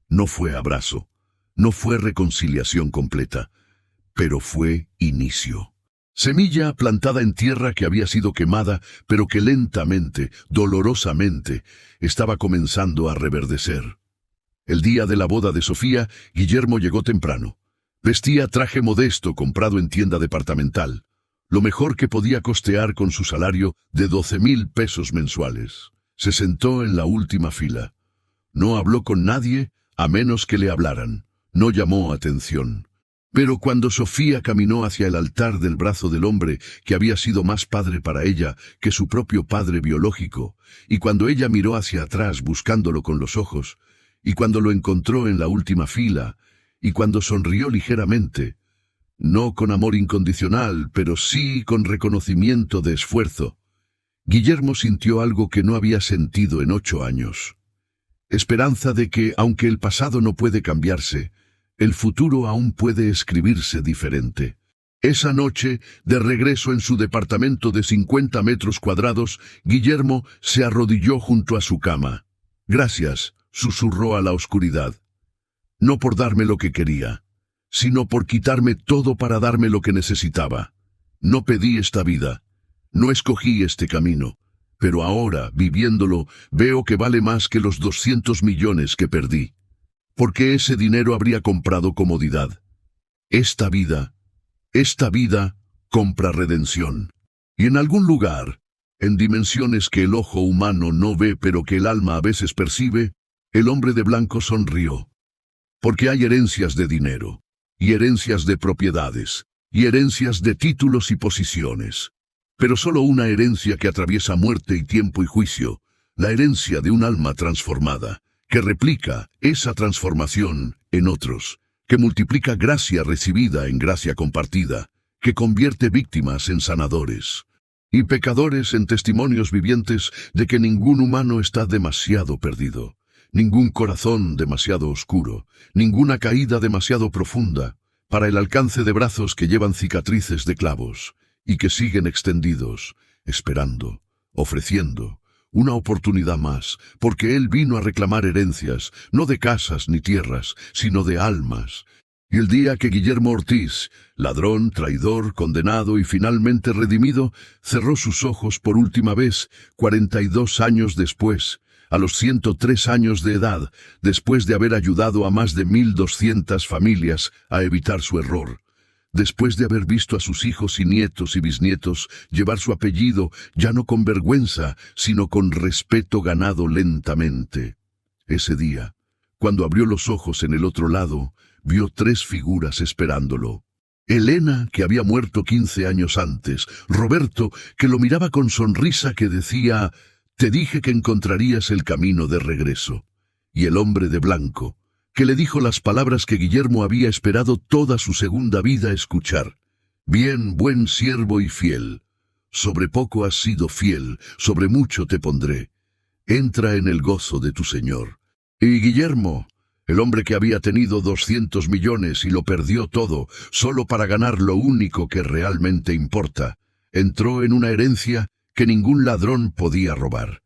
No fue abrazo, no fue reconciliación completa, pero fue inicio. Semilla plantada en tierra que había sido quemada, pero que lentamente, dolorosamente, estaba comenzando a reverdecer. El día de la boda de Sofía, Guillermo llegó temprano. Vestía traje modesto comprado en tienda departamental, lo mejor que podía costear con su salario de 12,000 pesos mensuales. Se sentó en la última fila. No habló con nadie, a menos que le hablaran. No llamó atención. Pero cuando Sofía caminó hacia el altar del brazo del hombre que había sido más padre para ella que su propio padre biológico, y cuando ella miró hacia atrás buscándolo con los ojos, y cuando lo encontró en la última fila, y cuando sonrió ligeramente, no con amor incondicional, pero sí con reconocimiento de esfuerzo, Guillermo sintió algo que no había sentido en 8 años. Esperanza de que, aunque el pasado no puede cambiarse, el futuro aún puede escribirse diferente. Esa noche, de regreso en su departamento de 50 metros cuadrados, Guillermo se arrodilló junto a su cama. «Gracias», susurró a la oscuridad. «No por darme lo que quería, sino por quitarme todo para darme lo que necesitaba. No pedí esta vida, no escogí este camino, pero ahora, viviéndolo, veo que vale más que los 200 millones que perdí. Porque ese dinero habría comprado comodidad. Esta vida compra redención. Y en algún lugar, en dimensiones que el ojo humano no ve pero que el alma a veces percibe, el hombre de blanco sonrió. Porque hay herencias de dinero, y herencias de propiedades, y herencias de títulos y posiciones. Pero solo una herencia que atraviesa muerte y tiempo y juicio, la herencia de un alma transformada, que replica esa transformación en otros, que multiplica gracia recibida en gracia compartida, que convierte víctimas en sanadores, y pecadores en testimonios vivientes de que ningún humano está demasiado perdido, ningún corazón demasiado oscuro, ninguna caída demasiado profunda, para el alcance de brazos que llevan cicatrices de clavos, y que siguen extendidos, esperando, ofreciendo, una oportunidad más, porque Él vino a reclamar herencias, no de casas ni tierras, sino de almas. Y el día que Guillermo Ortiz, ladrón, traidor, condenado y finalmente redimido, cerró sus ojos por última vez, 42 años después, a los 103 años de edad, después de haber ayudado a más de 1,200 familias a evitar su error, después de haber visto a sus hijos y nietos y bisnietos llevar su apellido ya no con vergüenza, sino con respeto ganado lentamente. Ese día, cuando abrió los ojos en el otro lado, vio 3 figuras esperándolo. Elena, que había muerto 15 años antes, Roberto, que lo miraba con sonrisa que decía, «Te dije que encontrarías el camino de regreso», y el hombre de blanco, que le dijo las palabras que Guillermo había esperado toda su segunda vida escuchar. «Bien, buen siervo y fiel. Sobre poco has sido fiel, sobre mucho te pondré. Entra en el gozo de tu Señor». Y Guillermo, el hombre que había tenido 200 millones y lo perdió todo, solo para ganar lo único que realmente importa, entró en una herencia que ningún ladrón podía robar.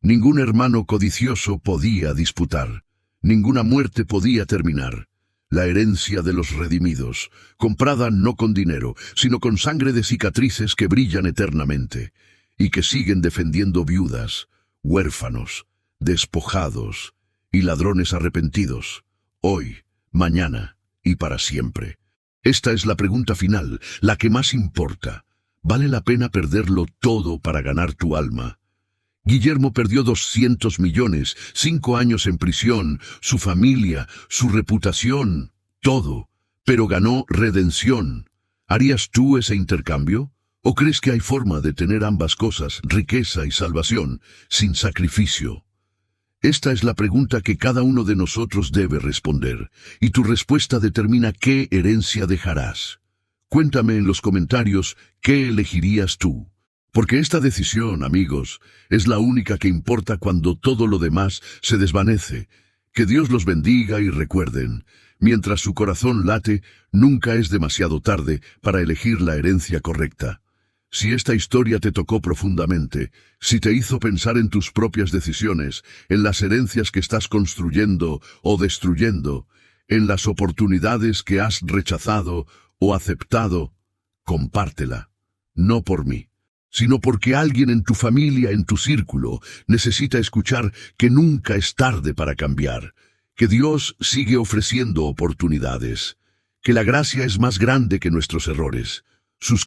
Ningún hermano codicioso podía disputar. Ninguna muerte podía terminar. La herencia de los redimidos, comprada no con dinero, sino con sangre de cicatrices que brillan eternamente, y que siguen defendiendo viudas, huérfanos, despojados y ladrones arrepentidos, hoy, mañana y para siempre. Esta es la pregunta final, la que más importa. ¿Vale la pena perderlo todo para ganar tu alma? Guillermo perdió 200 millones, 5 años en prisión, su familia, su reputación, todo, pero ganó redención. ¿Harías tú ese intercambio? ¿O crees que hay forma de tener ambas cosas, riqueza y salvación, sin sacrificio? Esta es la pregunta que cada uno de nosotros debe responder, y tu respuesta determina qué herencia dejarás. Cuéntame en los comentarios qué elegirías tú. Porque esta decisión, amigos, es la única que importa cuando todo lo demás se desvanece. Que Dios los bendiga y recuerden, mientras su corazón late, nunca es demasiado tarde para elegir la herencia correcta. Si esta historia te tocó profundamente, si te hizo pensar en tus propias decisiones, en las herencias que estás construyendo o destruyendo, en las oportunidades que has rechazado o aceptado, Compártela, no por mí, sino porque alguien en tu familia, en tu círculo, necesita escuchar que nunca es tarde para cambiar, que Dios sigue ofreciendo oportunidades, que la gracia es más grande que nuestros errores. Sus